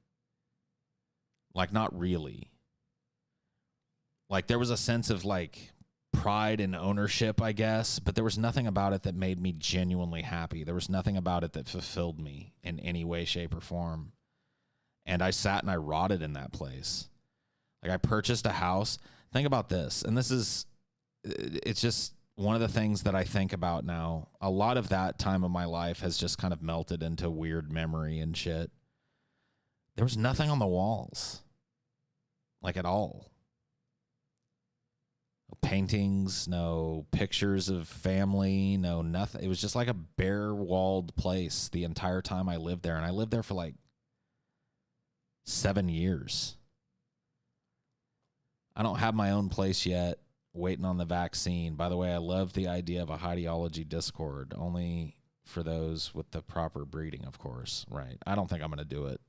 Like, not really. Like, there was a sense of like pride and ownership, I guess, but there was nothing about it that made me genuinely happy. There was nothing about it that fulfilled me in any way, shape, or form. And I sat and I rotted in that place. Like, I purchased a house. Think about this. And it's just one of the things that I think about now. A lot of that time of my life has just kind of melted into weird memory and shit. There was nothing on the walls, like, at all. No paintings, no pictures of family, no nothing. It was just like a bare-walled place the entire time I lived there. And I lived there for like 7 years. I don't have my own place yet, waiting on the vaccine. By the way, I love the idea of a Highdeology Discord, only for those with the proper breeding, of course. Right. I don't think I'm going to do it.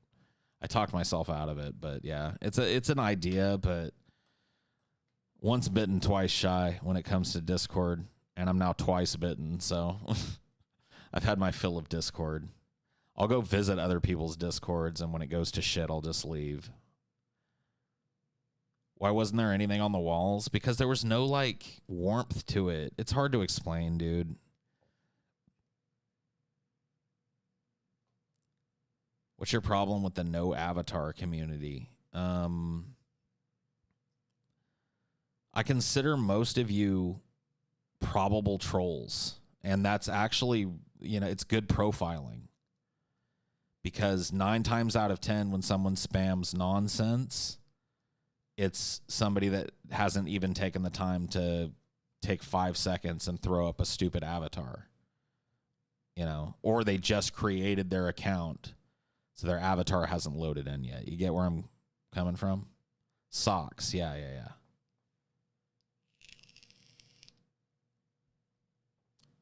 I talked myself out of it, but yeah, it's an idea, but once bitten, twice shy when it comes to Discord, and I'm now twice bitten, so I've had my fill of Discord. I'll go visit other people's Discords, and when it goes to shit, I'll just leave. Why wasn't there anything on the walls? Because there was no, like, warmth to it. It's hard to explain, dude. What's your problem with the no avatar community? I consider most of you probable trolls, and that's actually, it's good profiling, because 9 times out of 10 when someone spams nonsense, it's somebody that hasn't even taken the time to take 5 seconds and throw up a stupid avatar, or they just created their account, so their avatar hasn't loaded in yet. You get where I'm coming from? Socks, yeah.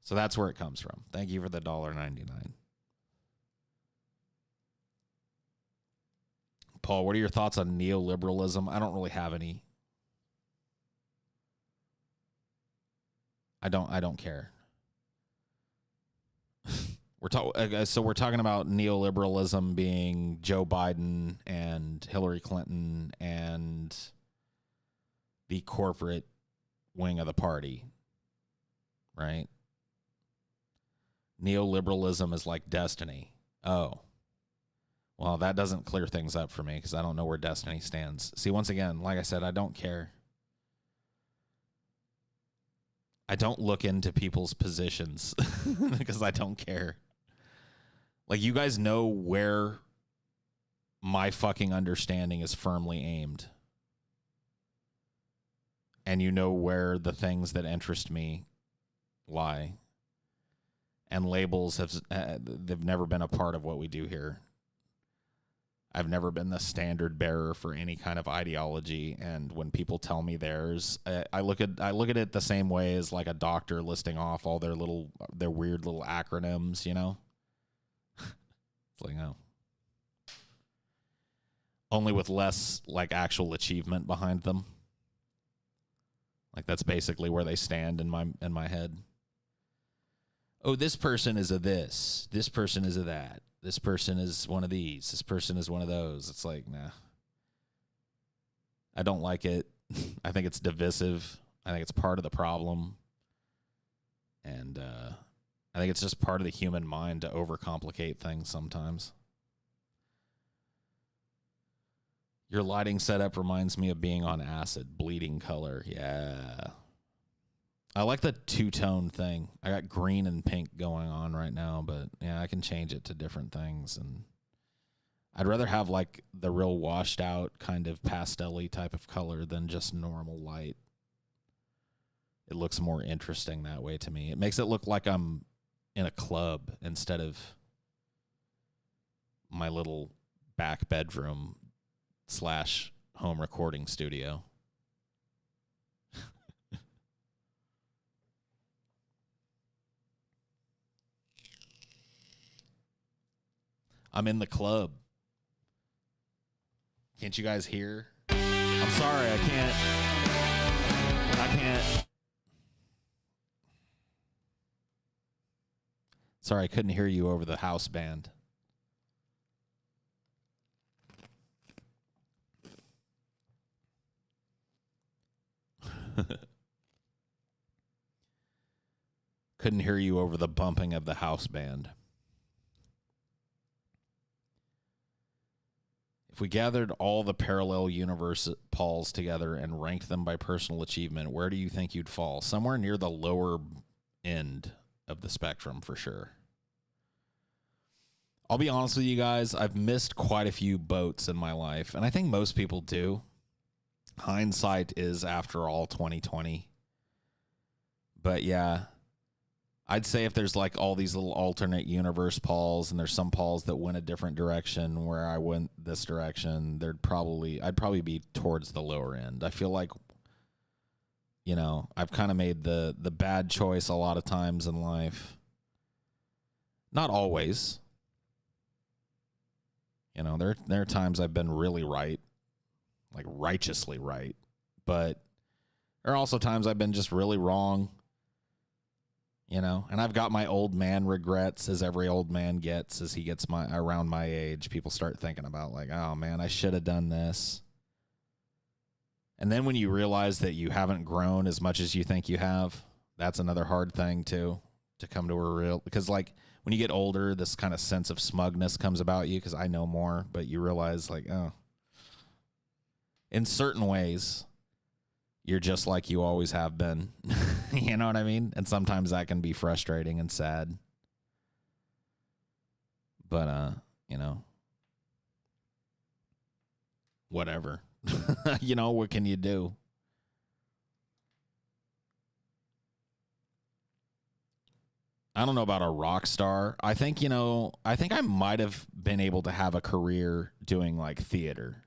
So that's where it comes from. Thank you for the $1.99. Paul, what are your thoughts on neoliberalism? I don't really have any. I don't care. So we're talking about neoliberalism being Joe Biden and Hillary Clinton and the corporate wing of the party, right? Neoliberalism is like destiny. Oh. Well, that doesn't clear things up for me because I don't know where destiny stands. See, once again, like I said, I don't care. I don't look into people's positions because I don't care. Like, you guys know where my fucking understanding is firmly aimed. And you know where the things that interest me lie. And labels they've never been a part of what we do here. I've never been the standard bearer for any kind of ideology, and when people tell me theirs, I look at it the same way as like a doctor listing off all their weird little acronyms, It's like, oh. Only with less like actual achievement behind them. Like, that's basically where they stand in my head. Oh, this person is a this. This person is a that. This person is one of these. This person is one of those. It's like, nah. I don't like it. I think it's divisive. I think it's part of the problem. And I think it's just part of the human mind to overcomplicate things sometimes. Your lighting setup reminds me of being on acid. Bleeding color. Yeah. I like the two-tone thing. I got green and pink going on right now, but yeah, I can change it to different things. And I'd rather have like the real washed out kind of pastel-y type of color than just normal light. It looks more interesting that way to me. It makes it look like I'm in a club instead of my little back bedroom / home recording studio. I'm in the club. Can't you guys hear? I'm sorry, I can't. Sorry, I couldn't hear you over the house band. Couldn't hear you over the bumping of the house band. If we gathered all the parallel universe Pauls together and ranked them by personal achievement, where do you think you'd fall? Somewhere near the lower end of the spectrum, for sure. I'll be honest with you guys, I've missed quite a few boats in my life, and I think most people do. Hindsight is, after all, 2020. But yeah, I'd say if there's like all these little alternate universe Pauls, and there's some Pauls that went a different direction where I went this direction, I'd probably be towards the lower end. I feel like, I've kind of made the bad choice a lot of times in life. Not always. There are times I've been really right, like righteously right, but there are also times I've been just really wrong. And I've got my old man regrets, as every old man gets as he gets around my age. People start thinking about like, oh man, I should have done this. And then when you realize that you haven't grown as much as you think you have, that's another hard thing too, to come to a real, because like when you get older, this kind of sense of smugness comes about you because I know more, but you realize, like, oh, in certain ways, you're just like you always have been. You know what I mean? And sometimes that can be frustrating and sad. But, you know, whatever. You know, what can you do? I don't know about a rock star. I think, you know, I think I might have been able to have a career doing like theater.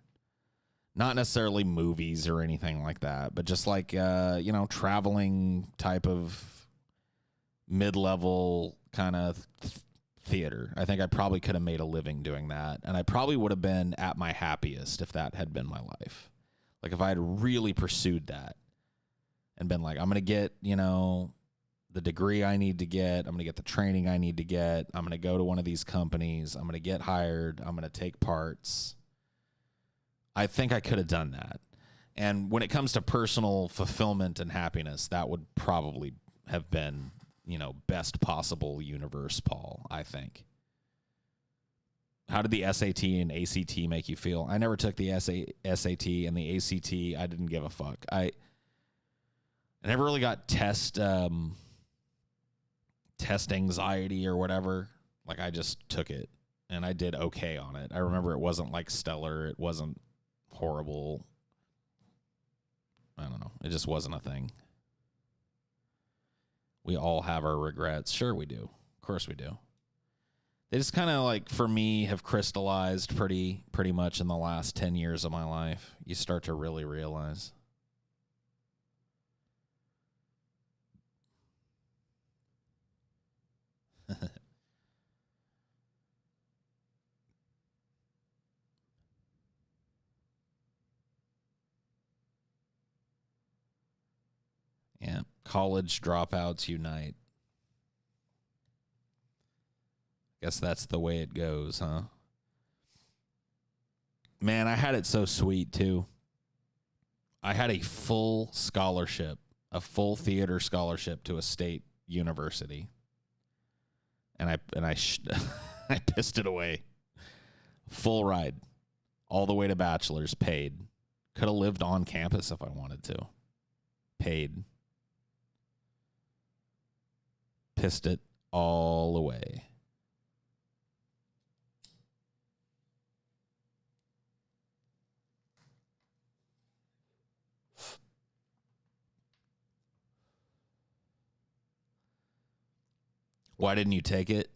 Not necessarily movies or anything like that, but just like, you know, traveling type of mid-level kind of theater. I think I probably could have made a living doing that. And I probably would have been at my happiest if that had been my life. Like if I had really pursued that and been like, I'm going to get, you know, the degree I need to get. I'm going to get the training I need to get. I'm going to go to one of these companies. I'm going to get hired. I'm going to take parts. I think I could have done that. And when it comes to personal fulfillment and happiness, that would probably have been, you know, best possible universe, Paul, I think. How did the SAT and ACT make you feel? I never took the SAT and the ACT. I didn't give a fuck. I never really got test anxiety or whatever. Like I just took it and I did okay on it. I remember it wasn't like stellar. It wasn't horrible. I don't know. It just wasn't a thing. We all have our regrets. Sure we do. Of course we do. They just kind of like, for me, have crystallized pretty much in the last 10 years of my life. You start to really realize. Yeah. College dropouts unite. Guess that's the way it goes, huh? Man, I had it so sweet, too. I had a full scholarship, a full theater scholarship to a state university. And I I pissed it away. Full ride. All the way to bachelor's, paid. Could have lived on campus if I wanted to. Paid. Pissed it all away. Why didn't you take it?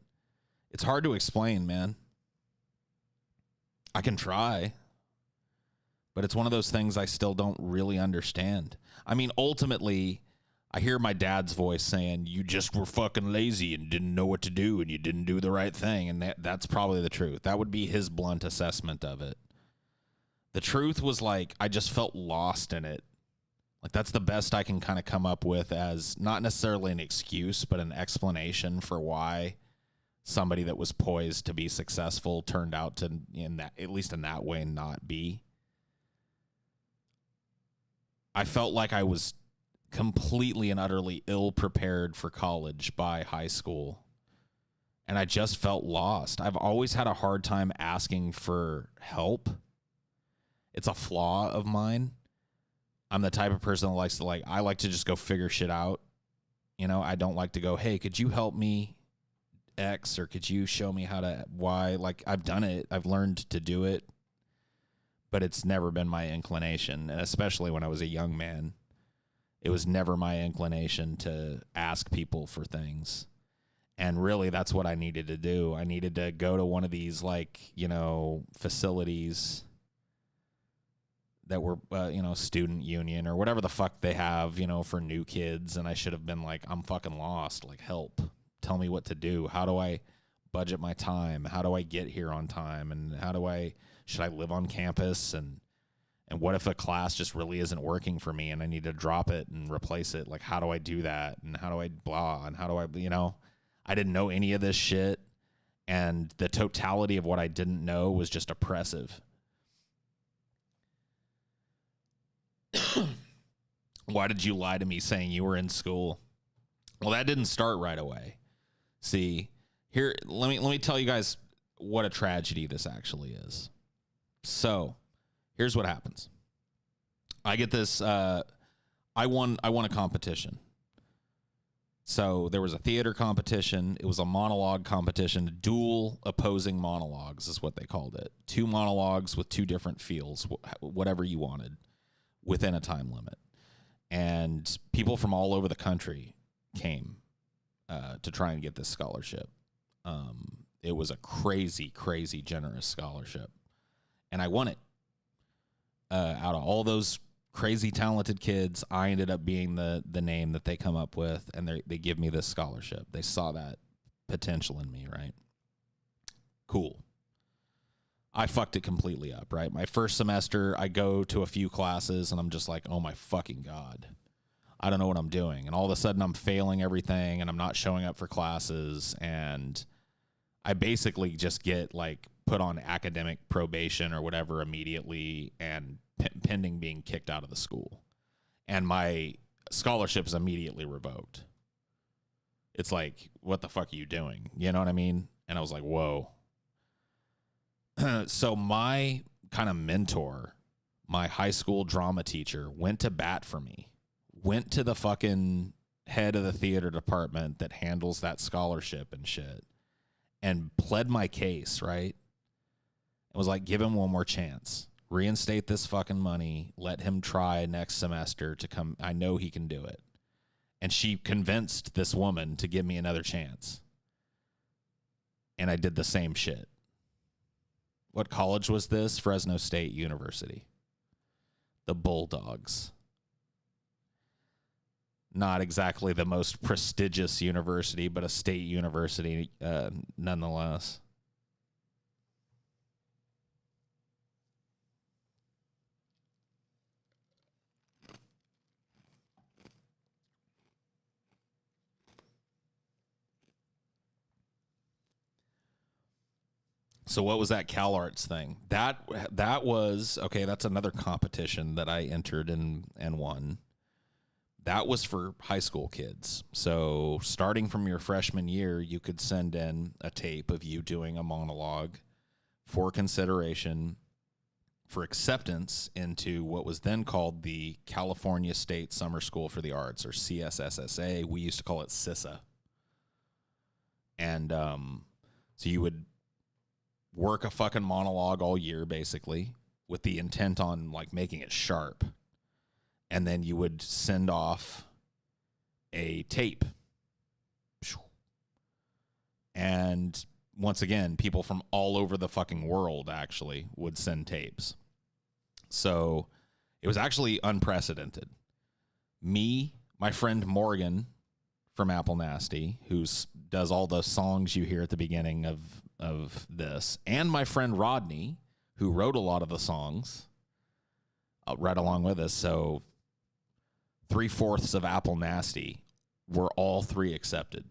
It's hard to explain, man. I can try, but it's one of those things I still don't really understand. I mean, ultimately, I hear my dad's voice saying, you just were fucking lazy and didn't know what to do and you didn't do the right thing. And that's probably the truth. That would be his blunt assessment of it. The truth was like, I just felt lost in it. Like that's the best I can kind of come up with as not necessarily an excuse, but an explanation for why somebody that was poised to be successful turned out to, in that, at least in that way, not be. I felt like I was completely and utterly ill prepared for college by high school. And I just felt lost. I've always had a hard time asking for help. It's a flaw of mine. I'm the type of person that likes to I like to just go figure shit out. You know, I don't like to go, hey, could you help me X or could you show me how to Y? Like I've done it. I've learned to do it, but it's never been my inclination. And especially when I was a young man, it was never my inclination to ask people for things. And really that's what I needed to do. I needed to go to one of these facilities that were, student union or whatever the fuck they have, for new kids. And I should have been like, I'm fucking lost. Like, help. Tell me what to do. How do I budget my time? How do I get here on time? And should I live on campus? And what if a class just really isn't working for me and I need to drop it and replace it? Like, how do I do that? And how do I blah? And how do I, I didn't know any of this shit. And the totality of what I didn't know was just oppressive. Why did you lie to me saying you were in school? Well, that didn't start right away. See, Here, let me tell you guys what a tragedy this actually is. So, here's what happens. I get this. I won a competition. So there was a theater competition. It was a monologue competition. Dual opposing monologues is what they called it. 2 monologues with 2 different feels, whatever you wanted, within a time limit. And people from all over the country came to try and get this scholarship. It was a crazy, crazy generous scholarship. And I won it. Out of all those crazy talented kids, I ended up being the name that they come up with, and they give me this scholarship. They saw that potential in me, right? Cool. I fucked it completely up, right? My first semester, I go to a few classes, and I'm just like, oh my fucking God. I don't know what I'm doing. And all of a sudden, I'm failing everything, and I'm not showing up for classes, and I basically just get, like, put on academic probation or whatever immediately, and pending being kicked out of the school. And my scholarship is immediately revoked. It's like, what the fuck are you doing? You know what I mean? And I was like, whoa. So my kind of mentor, my high school drama teacher, went to bat for me, went to the fucking head of the theater department that handles that scholarship and shit, and pled my case, right? It was like, give him one more chance. Reinstate this fucking money. Let him try next semester to come. I know he can do it. And she convinced this woman to give me another chance. And I did the same shit. What college was this? Fresno State University. The Bulldogs. Not exactly the most prestigious university, but a state university nonetheless. So what was that CalArts thing? That was, okay, that's another competition that I entered and won. That was for high school kids. So starting from your freshman year, you could send in a tape of you doing a monologue for consideration for acceptance into what was then called the California State Summer School for the Arts, or CSSSA. We used to call it CISA. And so you would work a fucking monologue all year, basically, with the intent on, like, making it sharp. And then you would send off a tape. And once again, people from all over the fucking world actually would send tapes. So it was actually unprecedented. Me, my friend Morgan from Apple Nasty, who does all the songs you hear at the beginning of this, and my friend Rodney, who wrote a lot of the songs, right along with us. So 3/4 of Apple Nasty were all 3 accepted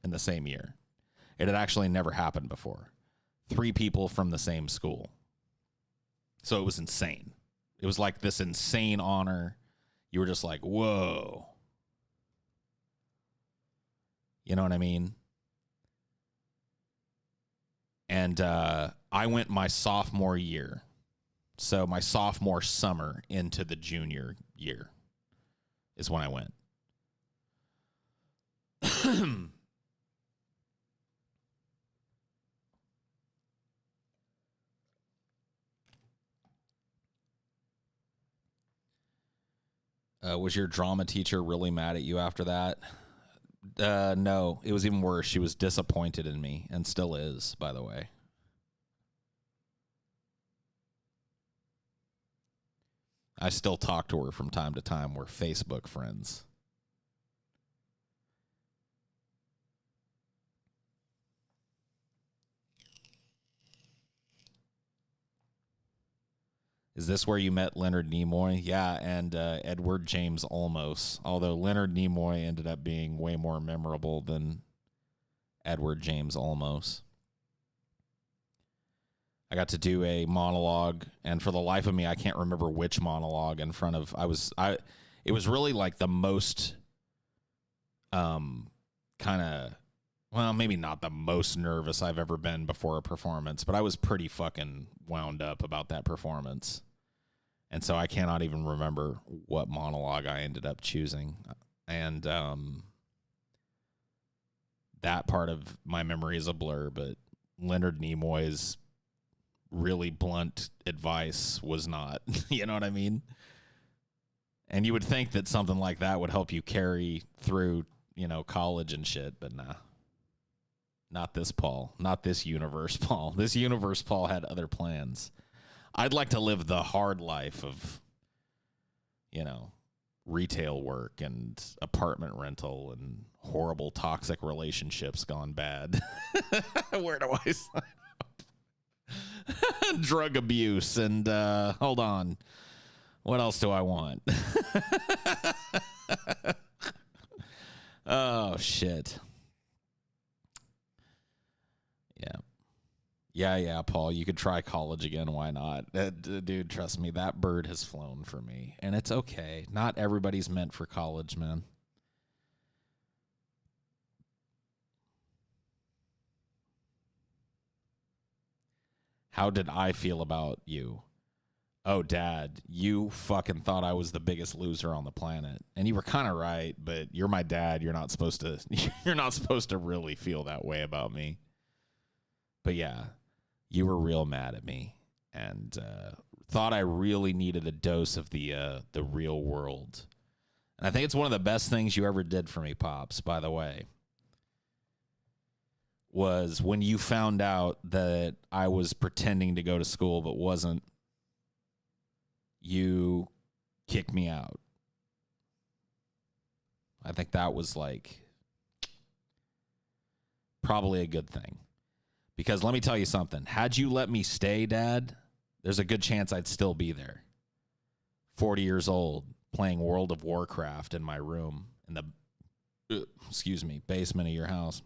in the same year. It had actually never happened before. 3 people from the same school. So it was insane. It was like this insane honor. You were just like, whoa. You know what I mean? And I went my sophomore year. So my sophomore summer into the junior year is when I went. Was your drama teacher really mad at you after that? No, it was even worse. She was disappointed in me, and still is, by the way. I still talk to her from time to time. We're Facebook friends. Is this where you met Leonard Nimoy? Yeah, and Edward James Olmos. Although Leonard Nimoy ended up being way more memorable than Edward James Olmos. I got to do a monologue, and for the life of me, I can't remember which monologue in front of. It was really like the most, kind of, well, maybe not the most nervous I've ever been before a performance, but I was pretty fucking wound up about that performance. And so I cannot even remember what monologue I ended up choosing. And that part of my memory is a blur, but Leonard Nimoy's really blunt advice was not. You know what I mean? And you would think that something like that would help you carry through, you know, college and shit, but nah. Not this Paul. Not this universe Paul. This universe Paul had other plans. I'd like to live the hard life of, you know, retail work and apartment rental and horrible toxic relationships gone bad. Where do I sign up? Drug abuse and hold on. What else do I want? Oh shit. Yeah, Paul, you could try college again. Why not? Dude, trust me, that bird has flown for me. And it's okay. Not everybody's meant for college, man. How did I feel about you? Oh, Dad, you fucking thought I was the biggest loser on the planet. And you were kind of right, but you're my dad. You're not supposed to really feel that way about me. But yeah. You were real mad at me and thought I really needed a dose of the real world. And I think it's one of the best things you ever did for me, Pops, by the way, was when you found out that I was pretending to go to school but wasn't, you kicked me out. I think that was like probably a good thing. Because let me tell you something. Had you let me stay, Dad, there's a good chance I'd still be there. 40 years old, playing World of Warcraft in my room in the, basement of your house.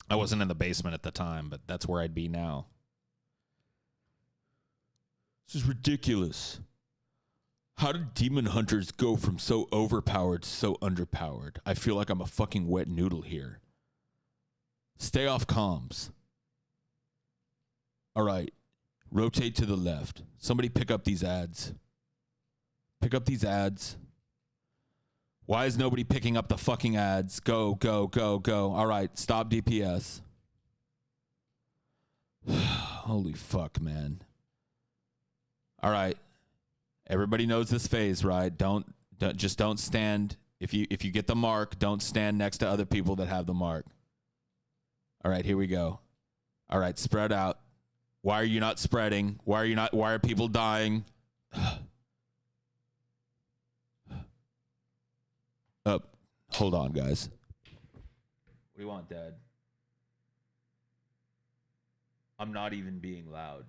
I wasn't in the basement at the time, but that's where I'd be now. This is ridiculous. How did demon hunters go from so overpowered to so underpowered? I feel like I'm a fucking wet noodle here. Stay off comms. All right, rotate to the left. Somebody pick up these ads. Pick up these ads. Why is nobody picking up the fucking ads? Go, go, go, go. All right, stop DPS. Holy fuck, man. All right. Everybody knows this phase, right? Don't stand. If you get the mark, don't stand next to other people that have the mark. All right, here we go. All right, spread out. Why are you not spreading? Why are people dying? Hold on, guys. What do you want, Dad? I'm not even being loud.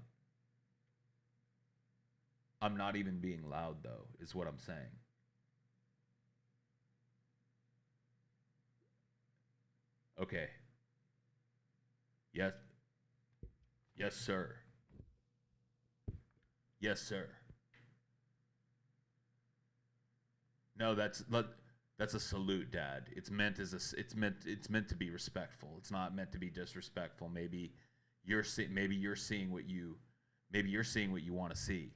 I'm not even being loud, though, is what I'm saying. Okay. Yes. Yes, sir. Yes, sir. No, that's a salute, Dad. It's meant to be respectful. It's not meant to be disrespectful. Maybe you're seeing what you want to see.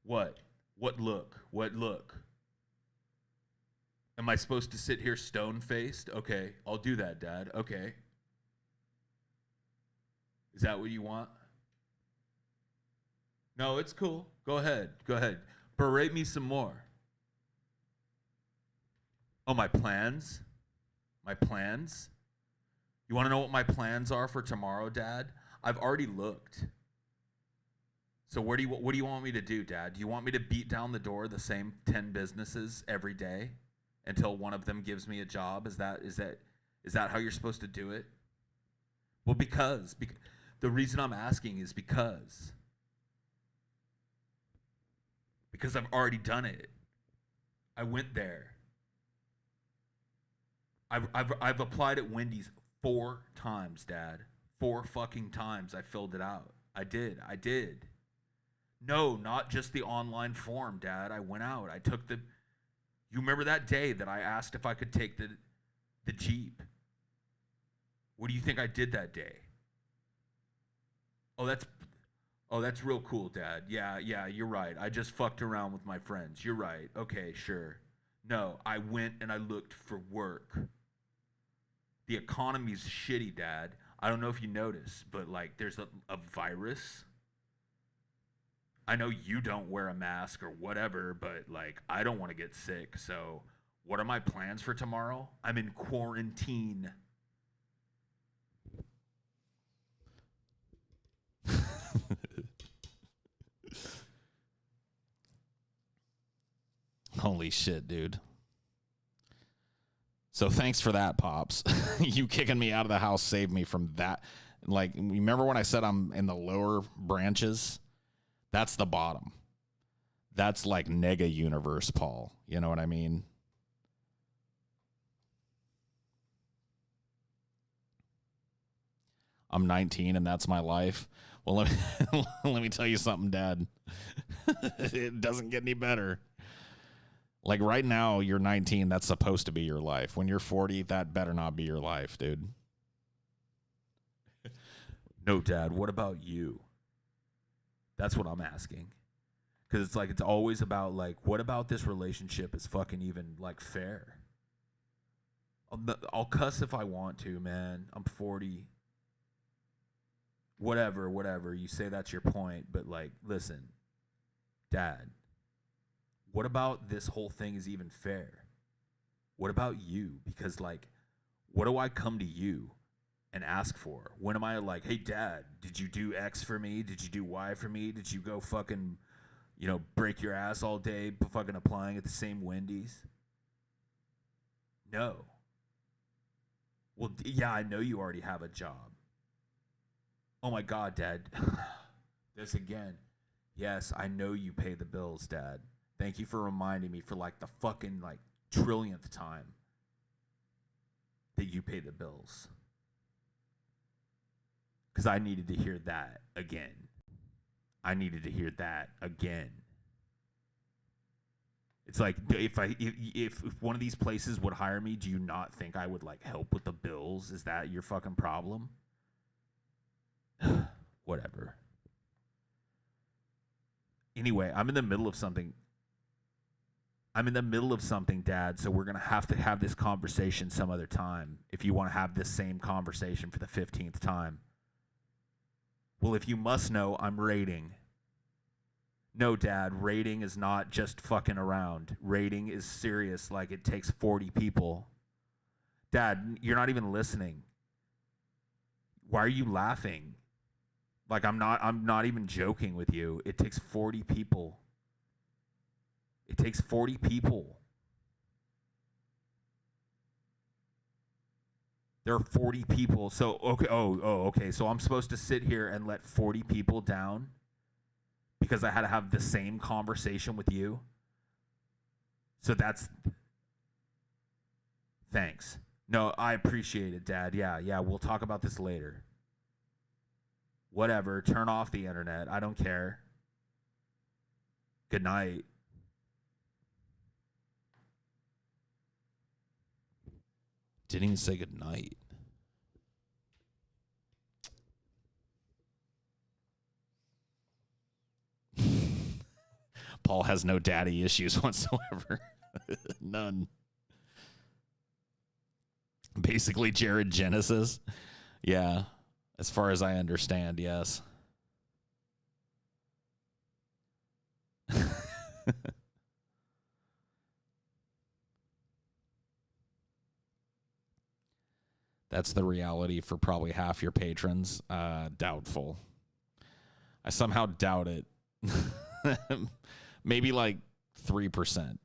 What? What look? What look? Am I supposed to sit here stone-faced? Okay, I'll do that, Dad. Okay. Is that what you want? No, it's cool. Go ahead. Go ahead. Berate me some more. Oh, my plans? My plans? You want to know what my plans are for tomorrow, Dad? I've already looked. So what do you want me to do, Dad? Do you want me to beat down the door of the same 10 businesses every day until one of them gives me a job? Is that how you're supposed to do it? Well, because the reason I'm asking is because I've already done it. I went there. I've applied at Wendy's 4 times, Dad. 4 fucking times I filled it out. I did. No, not just the online form, Dad. I went out. I took the You remember that day that I asked if I could take the Jeep? What do you think I did that day? Oh, that's real cool, Dad. Yeah, you're right. I just fucked around with my friends. You're right. Okay, sure. No, I went and I looked for work. The economy's shitty, Dad. I don't know if you noticed, but like there's a virus. I know you don't wear a mask or whatever, but like I don't want to get sick. So, what are my plans for tomorrow? I'm in quarantine. Holy shit, dude. So thanks for that, Pops. You kicking me out of the house saved me from that. Like, remember when I said I'm in the lower branches? That's the bottom. That's like nega universe, Paul. You know what I mean? I'm 19 and that's my life. Well, let me tell you something, Dad. It doesn't get any better. Like right now, you're 19. That's supposed to be your life. When you're 40, that better not be your life, dude. No, Dad, what about you? That's what I'm asking. Because it's like, it's always about like, what about this relationship is fucking even like fair? I'll cuss if I want to, man. I'm 40. Whatever. You say that's your point, but like, listen, Dad, what about this whole thing is even fair? What about you? Because like, what do I come to you and ask for? When am I like, hey, Dad, did you do X for me? Did you do Y for me? Did you go fucking, break your ass all day fucking applying at the same Wendy's? No. Well, yeah, I know you already have a job. Oh my God, Dad. This again. Yes, I know you pay the bills, Dad. Thank you for reminding me for like the fucking like trillionth time that you pay the bills. Because I needed to hear that again. I needed to hear that again. It's like if one of these places would hire me, do you not think I would like help with the bills? Is that your fucking problem? Whatever. Anyway, I'm in the middle of something, Dad, so we're going to have this conversation some other time if you want to have this same conversation for the 15th time. Well, if you must know, I'm raiding. No, Dad, raiding is not just fucking around. Raiding is serious, like it takes 40 people. Dad, you're not even listening. Why are you laughing? Like I'm not even joking with you. It takes 40 people. It takes 40 people. There are 40 people. So okay, okay. So I'm supposed to sit here and let 40 people down because I had to have the same conversation with you. So that's thanks. No, I appreciate it, Dad. Yeah, we'll talk about this later. Whatever, turn off the internet. I don't care. Good night. Didn't even say good night. Paul has no daddy issues whatsoever. None. Basically, Jared Genesis. Yeah, as far as I understand, yes. That's the reality for probably half your patrons. Doubtful. I somehow doubt it. Maybe like 3%.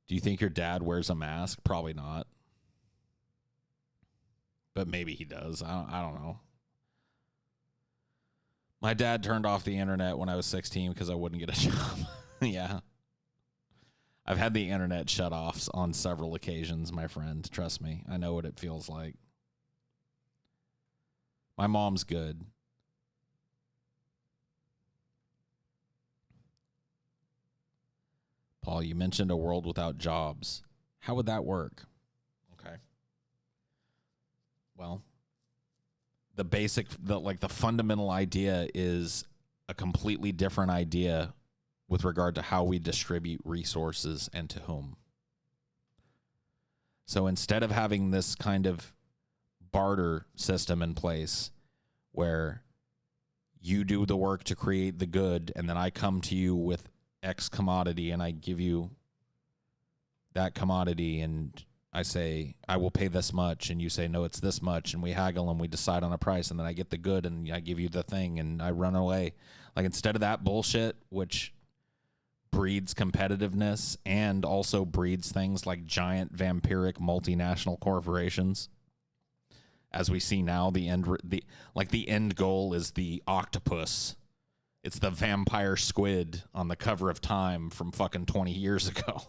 Do you think your dad wears a mask? Probably not. But maybe he does. I don't know. My dad turned off the internet when I was 16 because I wouldn't get a job. Yeah. I've had the internet shut off on several occasions, my friend. Trust me. I know what it feels like. My mom's good. Paul, you mentioned a world without jobs. How would that work? Okay. Well, the fundamental idea is a completely different idea with regard to how we distribute resources and to whom. So instead of having this kind of barter system in place where you do the work to create the good and then I come to you with X commodity and I give you that commodity and I say, I will pay this much, and you say, no, it's this much, and we haggle and we decide on a price, and then I get the good and I give you the thing and I run away. Like, instead of that bullshit, which breeds competitiveness and also breeds things like giant vampiric multinational corporations, as we see now, the end goal is the octopus. It's the vampire squid on the cover of Time from fucking 20 years ago.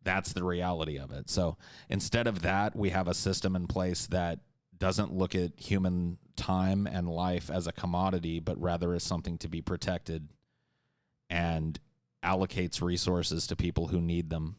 That's the reality of it. So instead of that, we have a system in place that doesn't look at human time and life as a commodity, but rather as something to be protected and allocates resources to people who need them.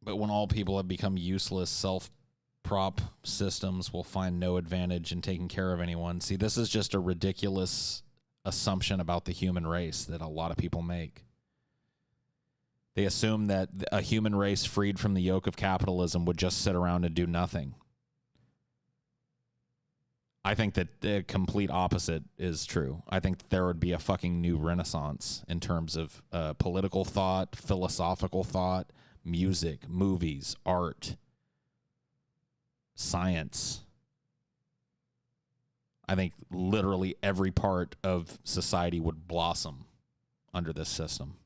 But when all people have become useless, self-prop systems will find no advantage in taking care of anyone. See, this is just a ridiculous assumption about the human race that a lot of people make. They assume that a human race freed from the yoke of capitalism would just sit around and do nothing. I think that the complete opposite is true. I think there would be a fucking new renaissance in terms of political thought, philosophical thought, music, movies, art, science. I think literally every part of society would blossom under this system.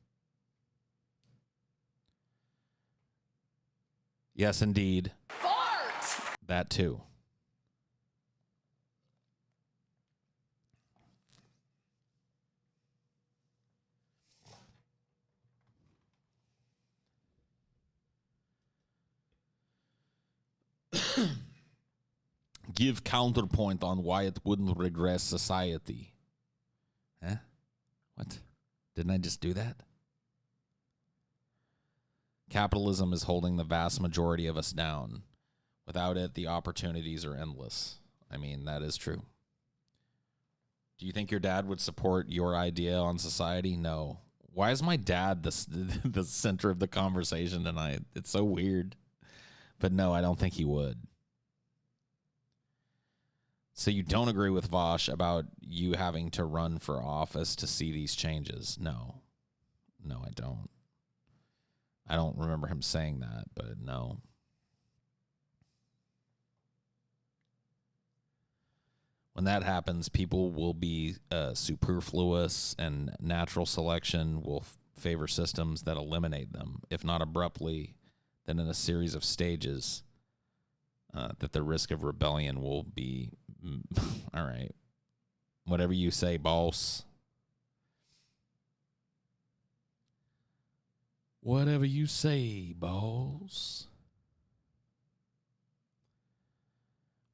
Yes, indeed. Fart! That too. Give counterpoint on why it wouldn't regress society. Huh? What? Didn't I just do that? Capitalism is holding the vast majority of us down. Without it, the opportunities are endless. I mean, that is true. Do you think your dad would support your idea on society? No. Why is my dad the center of the conversation tonight? It's so weird. But no, I don't think he would. So you don't agree with Vosh about you having to run for office to see these changes? No. No, I don't. I don't remember him saying that, but no. When that happens, people will be superfluous, and natural selection will favor systems that eliminate them, if not abruptly, then in a series of stages, that the risk of rebellion will be, all right, whatever you say, boss. Whatever you say, boss.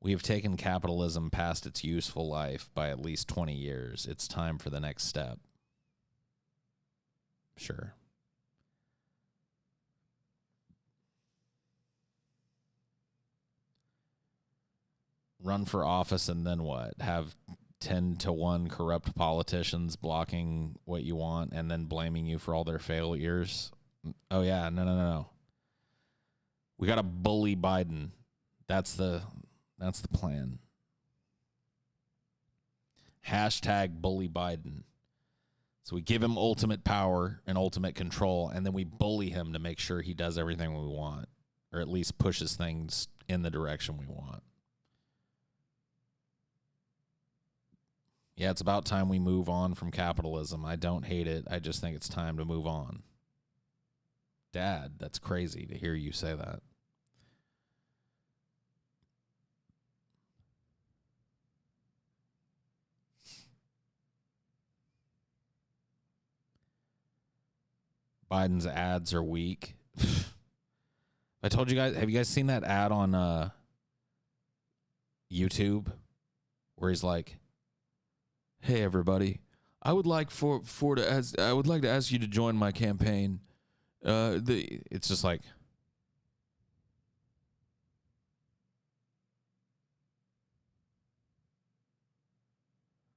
We have taken capitalism past its useful life by at least 20 years. It's time for the next step. Sure. Run for office and then what? Have 10-to-1 corrupt politicians blocking what you want and then blaming you for all their failures? Oh, yeah. No. We got to bully Biden. That's the plan. Hashtag bully Biden. So we give him ultimate power and ultimate control, and then we bully him to make sure he does everything we want, or at least pushes things in the direction we want. Yeah, it's about time we move on from capitalism. I don't hate it. I just think it's time to move on. Dad, that's crazy to hear you say that. Biden's ads are weak. I told you guys, have you guys seen that ad on YouTube where he's like, "Hey everybody, I would like I would like to ask you to join my campaign." It's just like,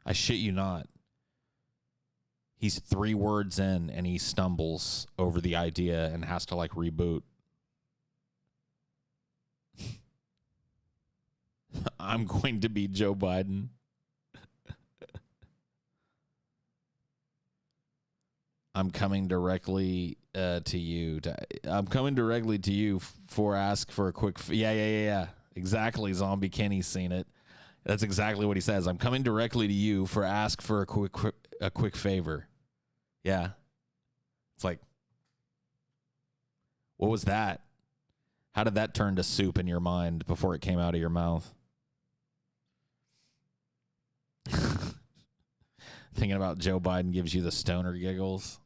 I shit you not. He's 3 words in and he stumbles over the idea and has to like reboot. I'm going to be Joe Biden. I'm coming directly to you. I'm coming directly to you for ask for a quick. Yeah. Exactly. Zombie Kenny's seen it. That's exactly what he says. I'm coming directly to you for ask for a quick favor. Yeah. It's like, what was that? How did that turn to soup in your mind before it came out of your mouth? Thinking about Joe Biden gives you the stoner giggles.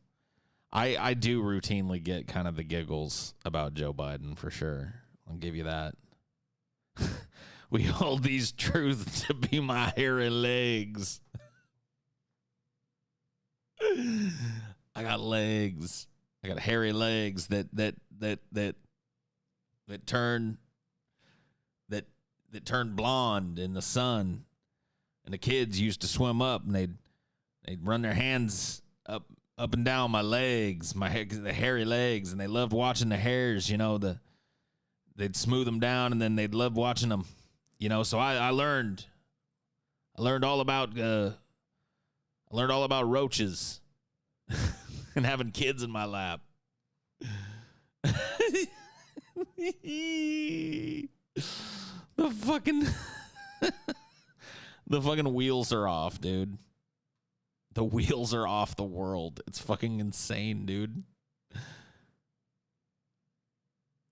I do routinely get kind of the giggles about Joe Biden for sure. I'll give you that. We hold these truths to be my hairy legs. I got legs. I got hairy legs that turn blonde in the sun. And the kids used to swim up and they'd run their hands up and down my legs, the hairy legs, and they loved watching the hairs, you know, they'd smooth them down and then they'd love watching them, you know. So I learned all about roaches and having kids in my lap. The fucking wheels are off, dude. The wheels are off the world. It's fucking insane, dude.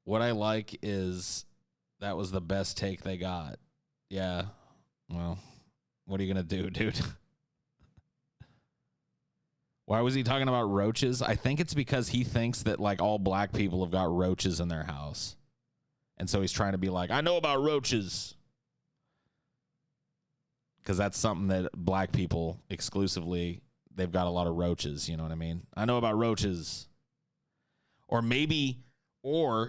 What I like is that was the best take they got. Yeah. Well, what are you going to do, dude? Why was he talking about roaches? I think it's because he thinks that like all black people have got roaches in their house. And so he's trying to be like, I know about roaches. Because that's something that black people exclusively, they've got a lot of roaches, you know what I mean? I know about roaches. Or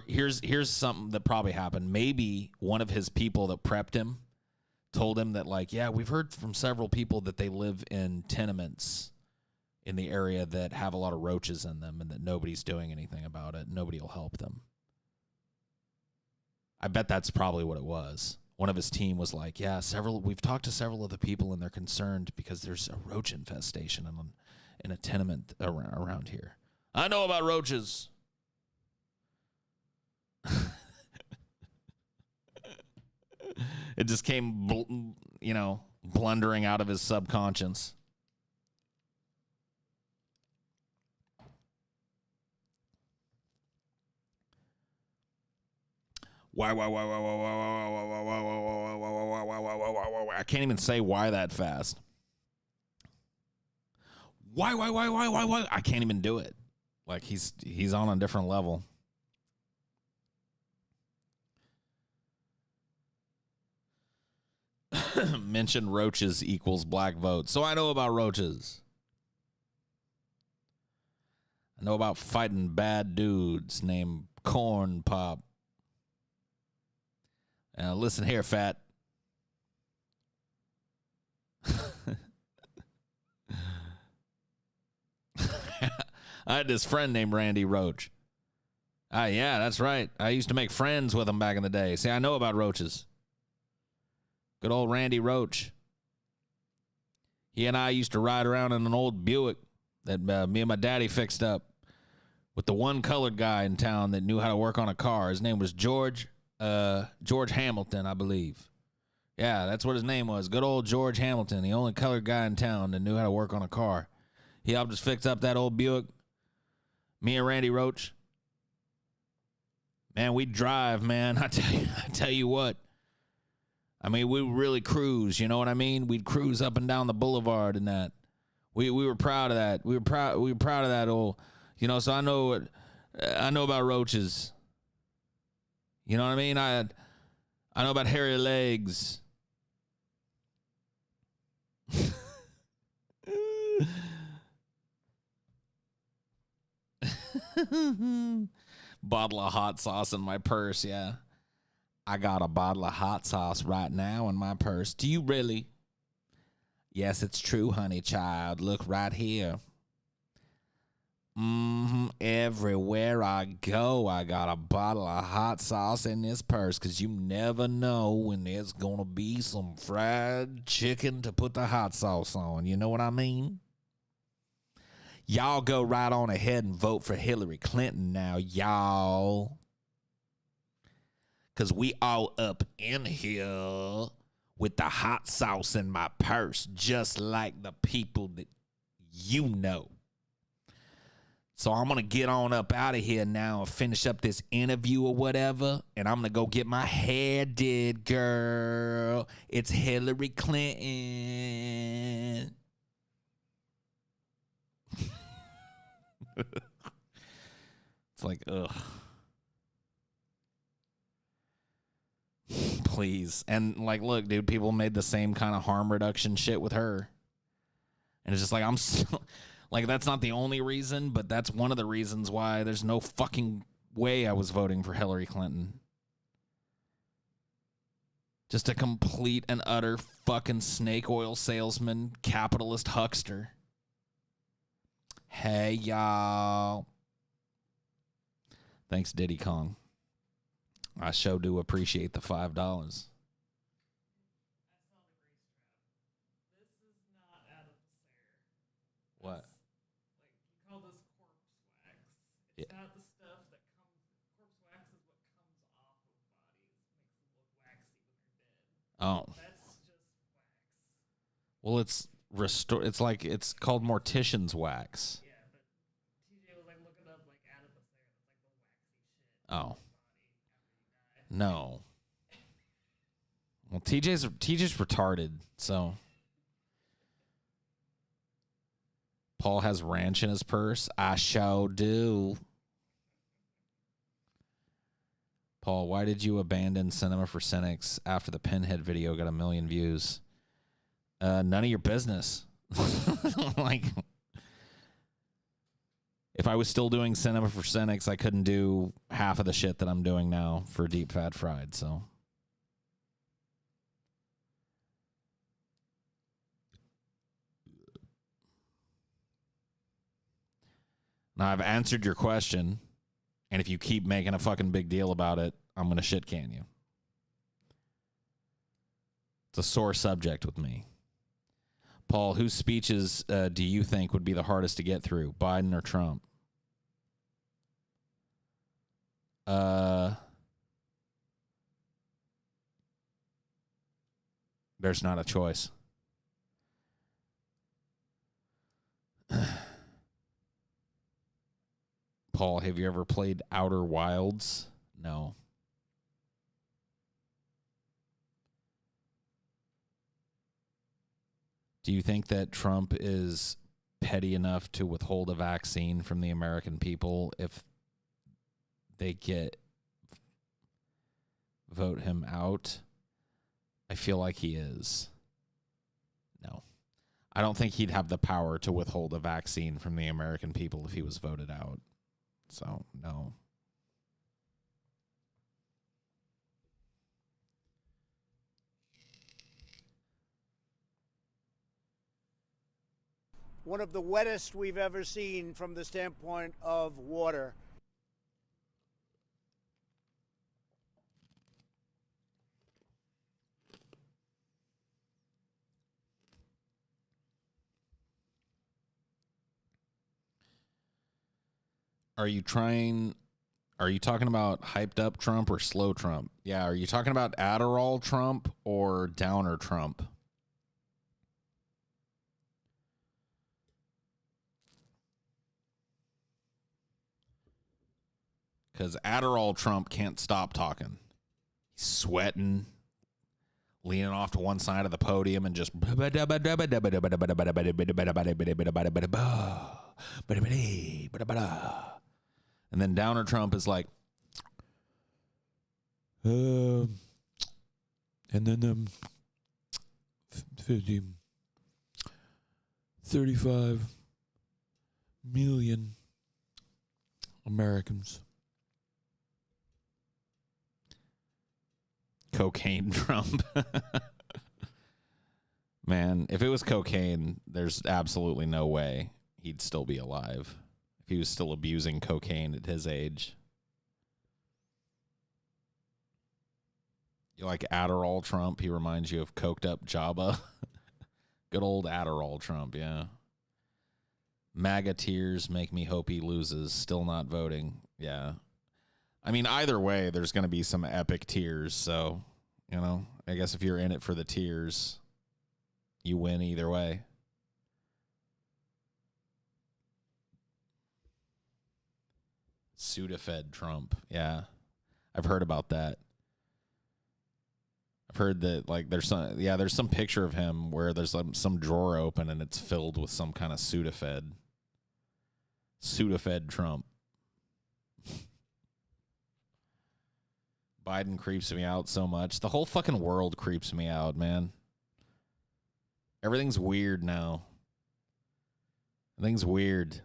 here's something that probably happened. Maybe one of his people that prepped him told him that, like, yeah, we've heard from several people that they live in tenements in the area that have a lot of roaches in them and that nobody's doing anything about it. Nobody will help them. I bet that's probably what it was. One of his team was like, yeah, we've talked to several of the people and they're concerned because there's a roach infestation in a tenement around here. I know about roaches. It just came, blundering out of his subconscious. Why? I can't even say why that fast. Why? I can't even do it. Like he's on a different level. Mention roaches equals black vote. So I know about roaches. I know about fighting bad dudes named Corn Pop. Listen here, fat. I had this friend named Randy Roach. Yeah, that's right. I used to make friends with him back in the day. See, I know about roaches. Good old Randy Roach. He and I used to ride around in an old Buick that me and my daddy fixed up with the one colored guy in town that knew how to work on a car. His name was George Hamilton, I believe. Yeah, that's what his name was. Good old George Hamilton, the only colored guy in town that knew how to work on a car. He helped us fix up that old Buick. Me and Randy Roach. Man, we'd drive, man. I tell you what. I mean, we really cruise, you know what I mean? We'd cruise up and down the boulevard and that. We were proud of that. We were proud of that old, You know, so I know about roaches. You know what I mean? I know about hairy legs. Bottle of hot sauce in my purse, yeah. I got a bottle of hot sauce right now in my purse. Do you really? Yes, it's true, honey child. Look right here. Everywhere I go, I got a bottle of hot sauce in this purse because you never know when there's going to be some fried chicken to put the hot sauce on. You know what I mean? Y'all go right on ahead and vote for Hillary Clinton now, y'all. Because we all up in here with the hot sauce in my purse, just like the people that you know. So I'm going to get on up out of here now and finish up this interview or whatever. And I'm going to go get my hair did, girl. It's Hillary Clinton. It's like, ugh. Please. And like, look, dude, people made the same kind of harm reduction shit with her. And it's just like, I'm still, like, that's not the only reason, but that's one of the reasons why there's no fucking way I was voting for Hillary Clinton. Just a complete and utter fucking snake oil salesman, capitalist huckster. Hey, y'all. Thanks, Diddy Kong. I sure do appreciate the $5. What? Like, you call this corpse wax. It's Yeah. not the stuff that comes. Corpse wax is what comes off of bodies, makes them look waxy when they're dead. Oh. That's just wax. Well, it's It's like it's called mortician's wax. Yeah, but TJ was like looking up like out of the Sarah. That's like the waxy shit. Oh. On your body after you die. No. Well, TJ's retarded, so. Paul has ranch in his purse. I sure do. Paul, why did you abandon Cinema for Cynics after the Pinhead video got 1 million views? None of your business. Like, if I was still doing Cinema for Cynics, I couldn't do half of the shit that I'm doing now for Deep Fat Fried, so. Now, I've answered your question, and if you keep making a fucking big deal about it, I'm going to shit can you. It's a sore subject with me. Paul, whose speeches do you think would be the hardest to get through, Biden or Trump? There's not a choice. Paul, have you ever played Outer Wilds? No. Do you think that Trump is petty enough to withhold a vaccine from the American people if they vote him out? I feel like he is. No. I don't think he'd have the power to withhold a vaccine from the American people if he was voted out. So, no. One of the wettest we've ever seen from the standpoint of water. Are you talking about hyped up Trump or slow Trump? Yeah, are you talking about Adderall Trump or Downer Trump? Because Adderall Trump can't stop talking. He's sweating, leaning off to one side of the podium and just and then Downer Trump is like, and then 35 million Americans. Cocaine Trump. Man, if it was cocaine, there's absolutely no way he'd still be alive if he was still abusing cocaine at his age. You like Adderall Trump? He reminds you of coked up Jabba. Good old Adderall Trump, yeah. MAGA tears make me hope he loses. Still not voting. Yeah. I mean, either way, there's going to be some epic tears. So, you know, I guess if you're in it for the tears, you win either way. Sudafed Trump. Yeah. I've heard about that. I've heard that, like, there's some picture of him where there's some drawer open and it's filled with some kind of Sudafed. Sudafed Trump. Biden creeps me out so much. The whole fucking world creeps me out, man. Everything's weird now. Everything's weird.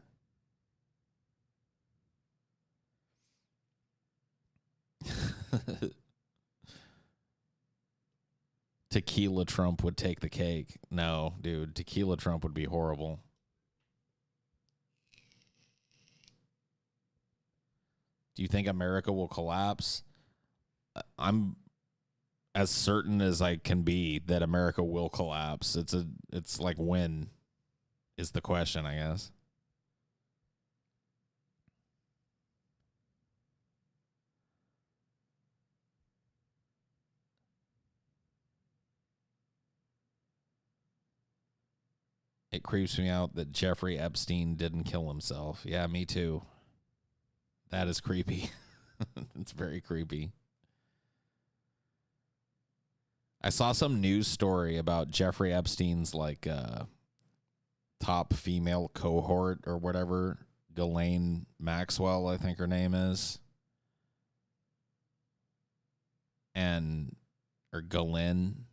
Tequila Trump would take the cake. No, dude. Tequila Trump would be horrible. Do you think America will collapse? I'm as certain as I can be that America will collapse. It's like when is the question, I guess. It creeps me out that Jeffrey Epstein didn't kill himself. Yeah, me too. That is creepy. It's very creepy. I saw some news story about Jeffrey Epstein's like top female cohort or whatever. Ghislaine Maxwell, I think her name is. Or Ghislaine.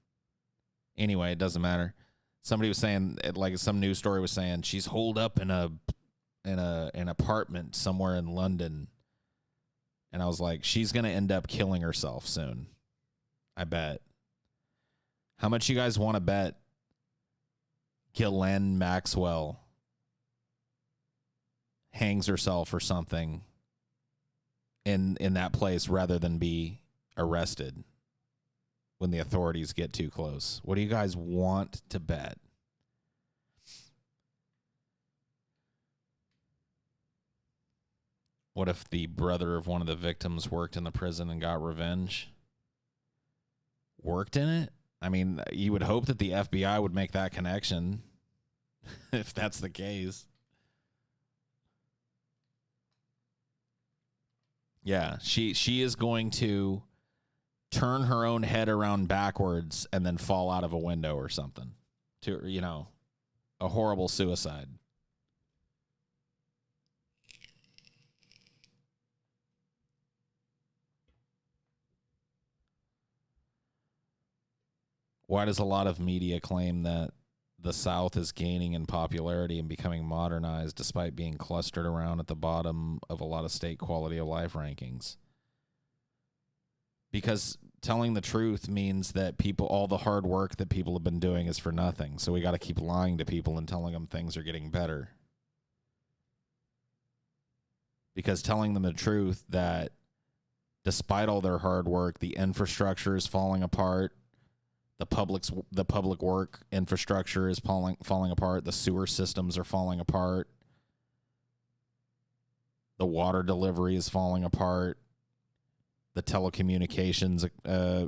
Anyway, it doesn't matter. Somebody was saying, like some news story was saying, she's holed up in an apartment somewhere in London. And I was like, she's going to end up killing herself soon. I bet. How much you guys want to bet Ghislaine Maxwell hangs herself or something in that place rather than be arrested when the authorities get too close? What do you guys want to bet? What if the brother of one of the victims worked in the prison and got revenge? Worked in it? I mean, you would hope that the FBI would make that connection if that's the case. Yeah, she is going to turn her own head around backwards and then fall out of a window or something. To, you know, a horrible suicide. Why does a lot of media claim that the South is gaining in popularity and becoming modernized despite being clustered around at the bottom of a lot of state quality of life rankings? Because telling the truth means that people, all the hard work that people have been doing is for nothing. So we got to keep lying to people and telling them things are getting better. Because telling them the truth that despite all their hard work, the infrastructure is falling apart. The public work infrastructure is falling apart. The sewer systems are falling apart. The water delivery is falling apart. The telecommunications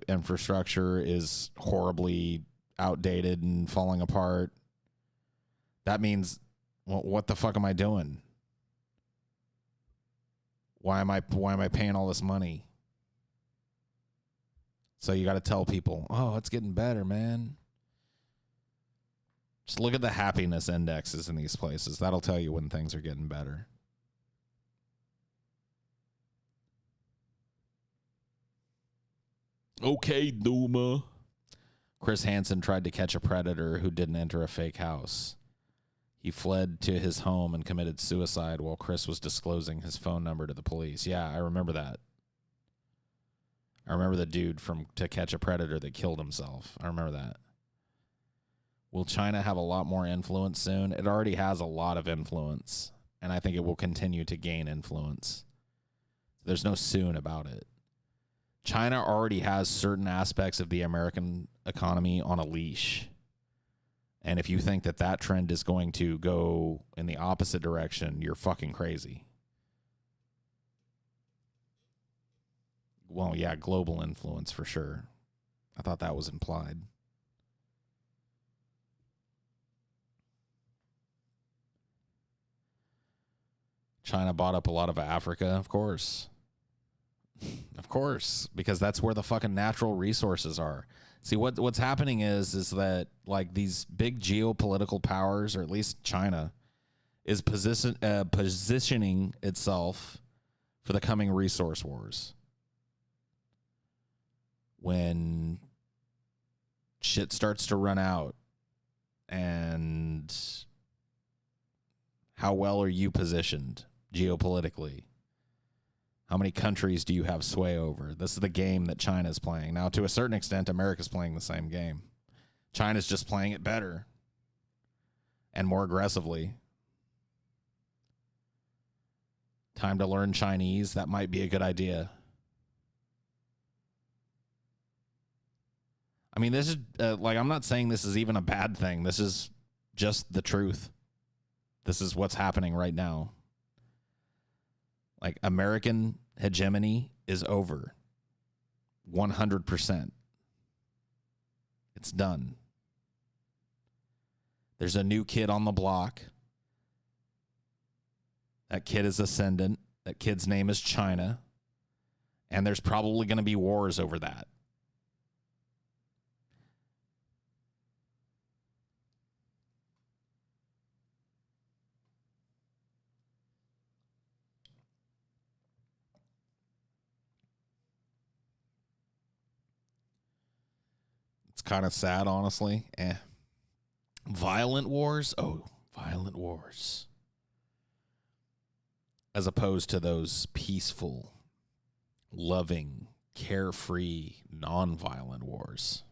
infrastructure is horribly outdated and falling apart. That means, well, what the fuck am I doing? Why am I paying all this money? So you got to tell people, oh, it's getting better, man. Just look at the happiness indexes in these places. That'll tell you when things are getting better. Okay, Duma. Chris Hansen tried to catch a predator who didn't enter a fake house. He fled to his home and committed suicide while Chris was disclosing his phone number to the police. Yeah, I remember that. I remember the dude from To Catch a Predator that killed himself. I remember that. Will China have a lot more influence soon? It already has a lot of influence, and I think it will continue to gain influence. There's no soon about it. China already has certain aspects of the American economy on a leash. And if you think that that trend is going to go in the opposite direction, you're fucking crazy. Well, yeah, global influence for sure. I thought that was implied. China bought up a lot of Africa, of course. Of course, because that's where the fucking natural resources are. See, what's happening is that like these big geopolitical powers, or at least China, is positioning itself for the coming resource wars. When shit starts to run out, and how well are you positioned geopolitically? How many countries do you have sway over? This is the game that China's playing. Now, to a certain extent, America's playing the same game. China's just playing it better and more aggressively. Time to learn Chinese. That might be a good idea. I mean, this is I'm not saying this is even a bad thing. This is just the truth. This is what's happening right now. Like, American hegemony is over. 100%. It's done. There's a new kid on the block. That kid is ascendant. That kid's name is China. And there's probably going to be wars over that. It's kind of sad, honestly. Violent wars? Oh, violent wars. As opposed to those peaceful, loving, carefree, non-violent wars.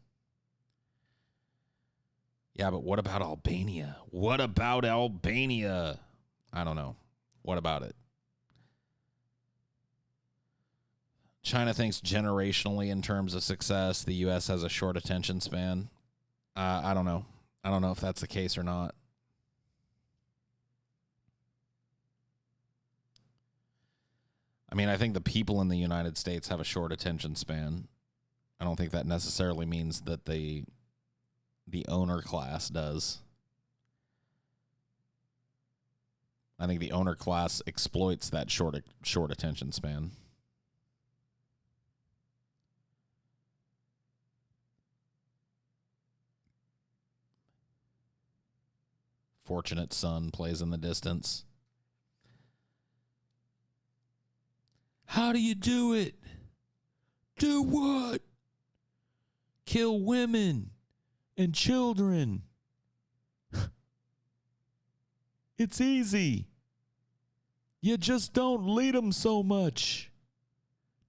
Yeah, but what about Albania? What about Albania? I don't know. What about it? China thinks generationally in terms of success. The U.S. has a short attention span. I don't know. I don't know if that's the case or not. I mean, I think the people in the United States have a short attention span. I don't think that necessarily means that the owner class does. I think the owner class exploits that short attention span. Fortunate son plays in the distance. How do you do it? Do what? Kill women and children. It's easy. You just don't lead them so much.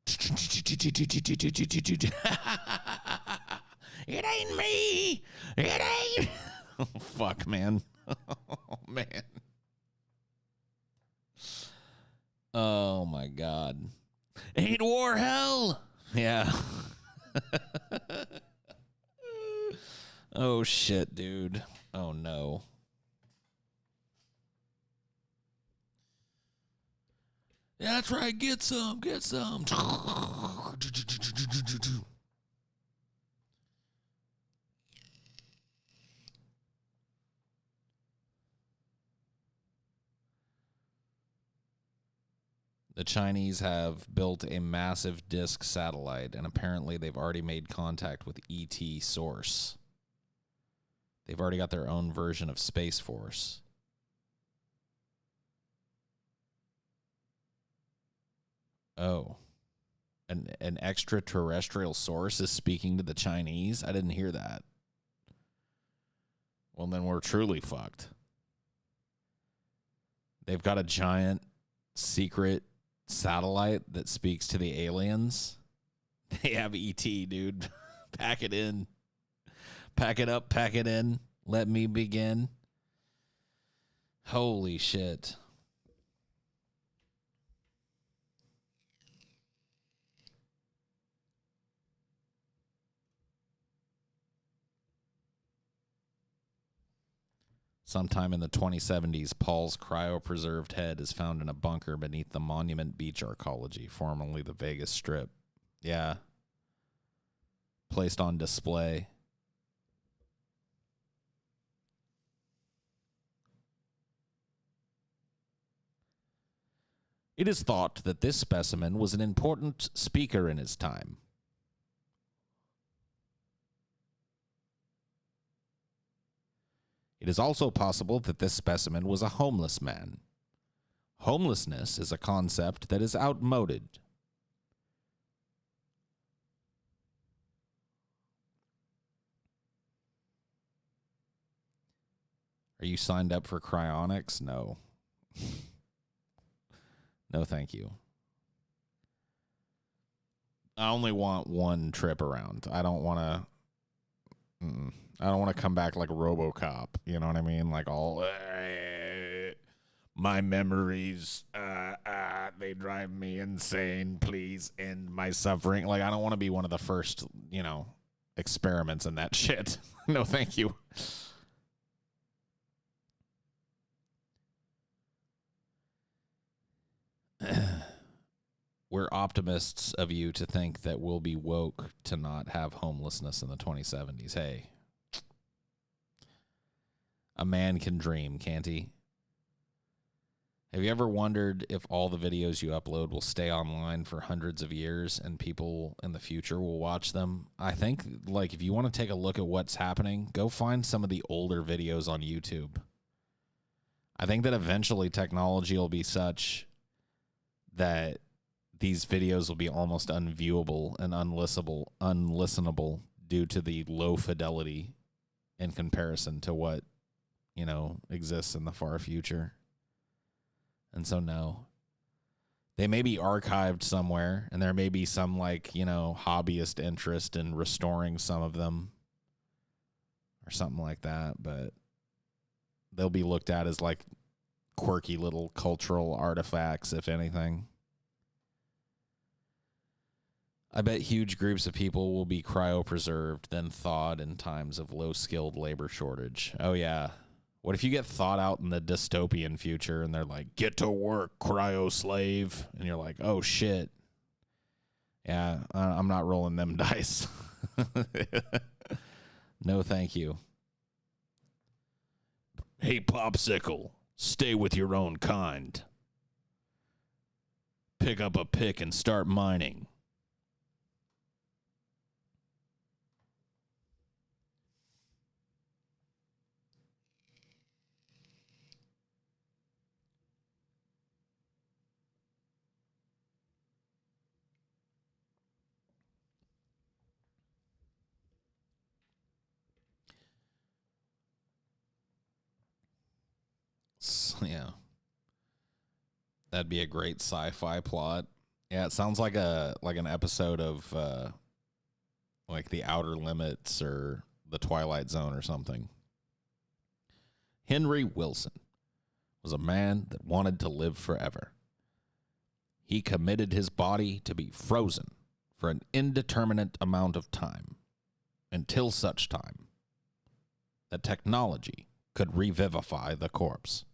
It ain't me. It ain't. Oh, fuck, man. Oh, man. Oh, my God. Ain't war hell? Yeah. Oh, shit, dude. Oh, no. Yeah, that's right. Get some. Get some. The Chinese have built a massive disk satellite, and apparently they've already made contact with ET Source. They've already got their own version of Space Force. Oh. An extraterrestrial source is speaking to the Chinese? I didn't hear that. Well, then we're truly fucked. They've got a giant secret satellite that speaks to the aliens. They have ET, dude. Pack it in. Pack it up, pack it in. Let me begin. Holy shit. Sometime in the 2070s, Paul's cryopreserved head is found in a bunker beneath the Monument Beach Arcology, formerly the Vegas Strip. Yeah. Placed on display. It is thought that this specimen was an important speaker in his time. It is also possible that this specimen was a homeless man. Homelessness is a concept that is outmoded. Are you signed up for cryonics? No. No, thank you. I only want one trip around. I don't want to... I don't want to come back like RoboCop. You know what I mean? Like all... my memories, they drive me insane. Please end my suffering. Like, I don't want to be one of the first, experiments in that shit. No, thank you. We're optimists of you to think that we'll be woke to not have homelessness in the 2070s. Hey, a man can dream, can't he? Have you ever wondered if all the videos you upload will stay online for hundreds of years and people in the future will watch them? I think, like, if you want to take a look at what's happening, go find some of the older videos on YouTube. I think that eventually technology will be such that these videos will be almost unviewable and unlistenable due to the low fidelity in comparison to what, exists in the far future. And so, no. They may be archived somewhere, and there may be some, hobbyist interest in restoring some of them or something like that, but they'll be looked at as, quirky little cultural artifacts, if anything. I bet huge groups of people will be cryopreserved, then thawed in times of low-skilled labor shortage. Oh, yeah. What if you get thawed out in the dystopian future and they're like, get to work, cryo slave? And you're like, oh, shit. Yeah, I'm not rolling them dice. No, thank you. Hey, Popsicle, stay with your own kind. Pick up a pick and start mining. Yeah. That'd be a great sci-fi plot. Yeah, it sounds like an episode of The Outer Limits or The Twilight Zone or something. Henry Wilson was a man that wanted to live forever. He committed his body to be frozen for an indeterminate amount of time until such time that technology could revivify the corpse.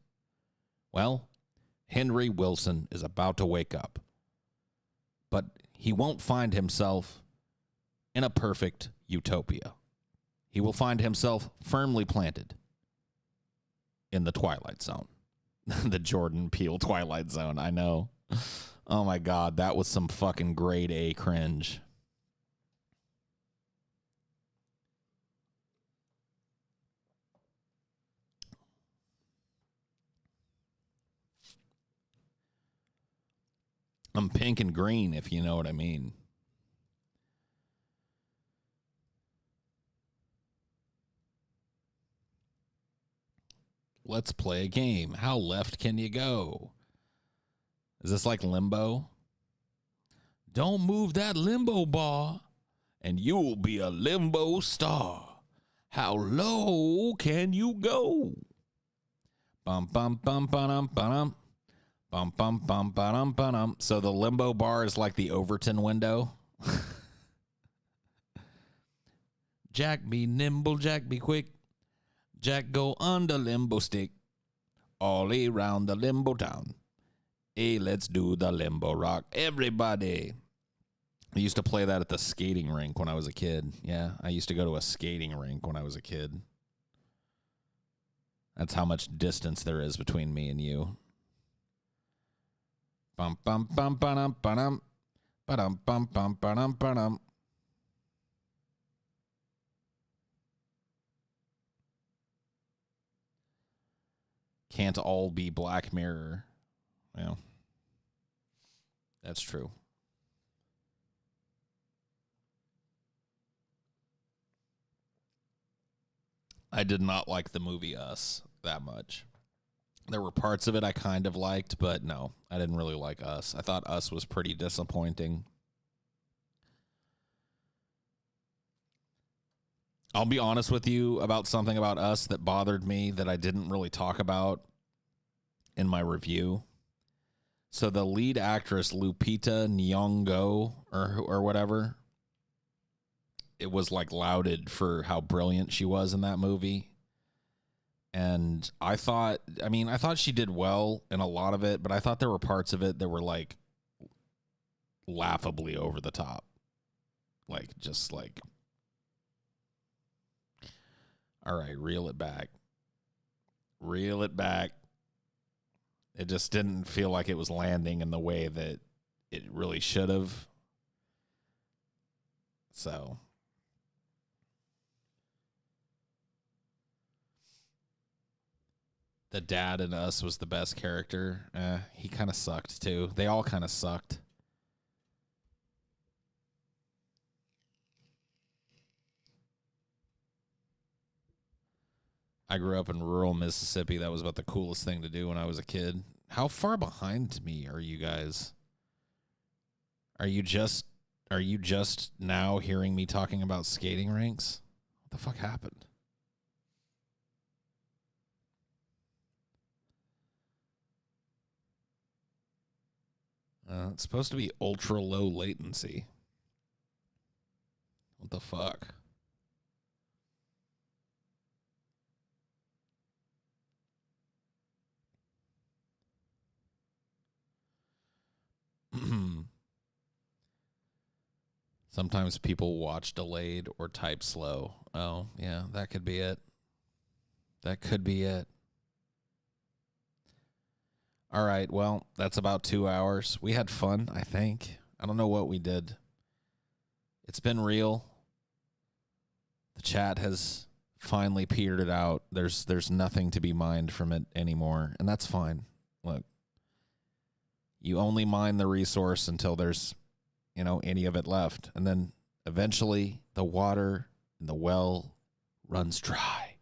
Well, Henry Wilson is about to wake up, but he won't find himself in a perfect utopia. He will find himself firmly planted in the Twilight Zone. The Jordan Peele Twilight Zone, I know. Oh my God, that was some fucking grade A cringe. I'm pink and green, if you know what I mean. Let's play a game. How left can you go? Is this like Limbo? Don't move that limbo bar, and you'll be a limbo star. How low can you go? Bum bum bum bum bum bum bum bum bum bum. So the limbo bar is like the Overton window. Jack be nimble, Jack be quick. Jack go on the limbo stick. All around the limbo town. Hey, let's do the limbo rock. Everybody. I used to play that at the skating rink when I was a kid. Yeah, I used to go to a skating rink when I was a kid. That's how much distance there is between me and you. Bum bum bum bum bum bum bum bum bum bum. Can't all be Black Mirror. Well, that's true. I did not like the movie Us that much. There were parts of it I kind of liked, but no, I didn't really like Us. I thought Us was pretty disappointing. I'll be honest with you about something about Us that bothered me that I didn't really talk about in my review. So the lead actress, Lupita Nyong'o, or whatever, it was like lauded for how brilliant she was in that movie. And I thought she did well in a lot of it, but I thought there were parts of it that were like laughably over the top. Like, just like, all right, reel it back. Reel it back. It just didn't feel like it was landing in the way that it really should have. So, the dad in Us was the best character. He kind of sucked too. They all kind of sucked. I grew up in rural Mississippi. That was about the coolest thing to do when I was a kid. How far behind me are you guys? Are you just now hearing me talking about skating rinks? What the fuck happened? It's supposed to be ultra low latency. What the fuck? Sometimes people watch delayed or type slow. Oh, yeah, that could be it. That could be it. All right, well, that's about 2 hours. We had fun, I think. I don't know what we did. It's been real. The chat has finally petered out. There's nothing to be mined from it anymore, and that's fine. Look, you only mine the resource until there's, any of it left, and then eventually the water in the well runs dry.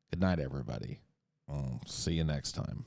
Good night, everybody. I'll see you next time.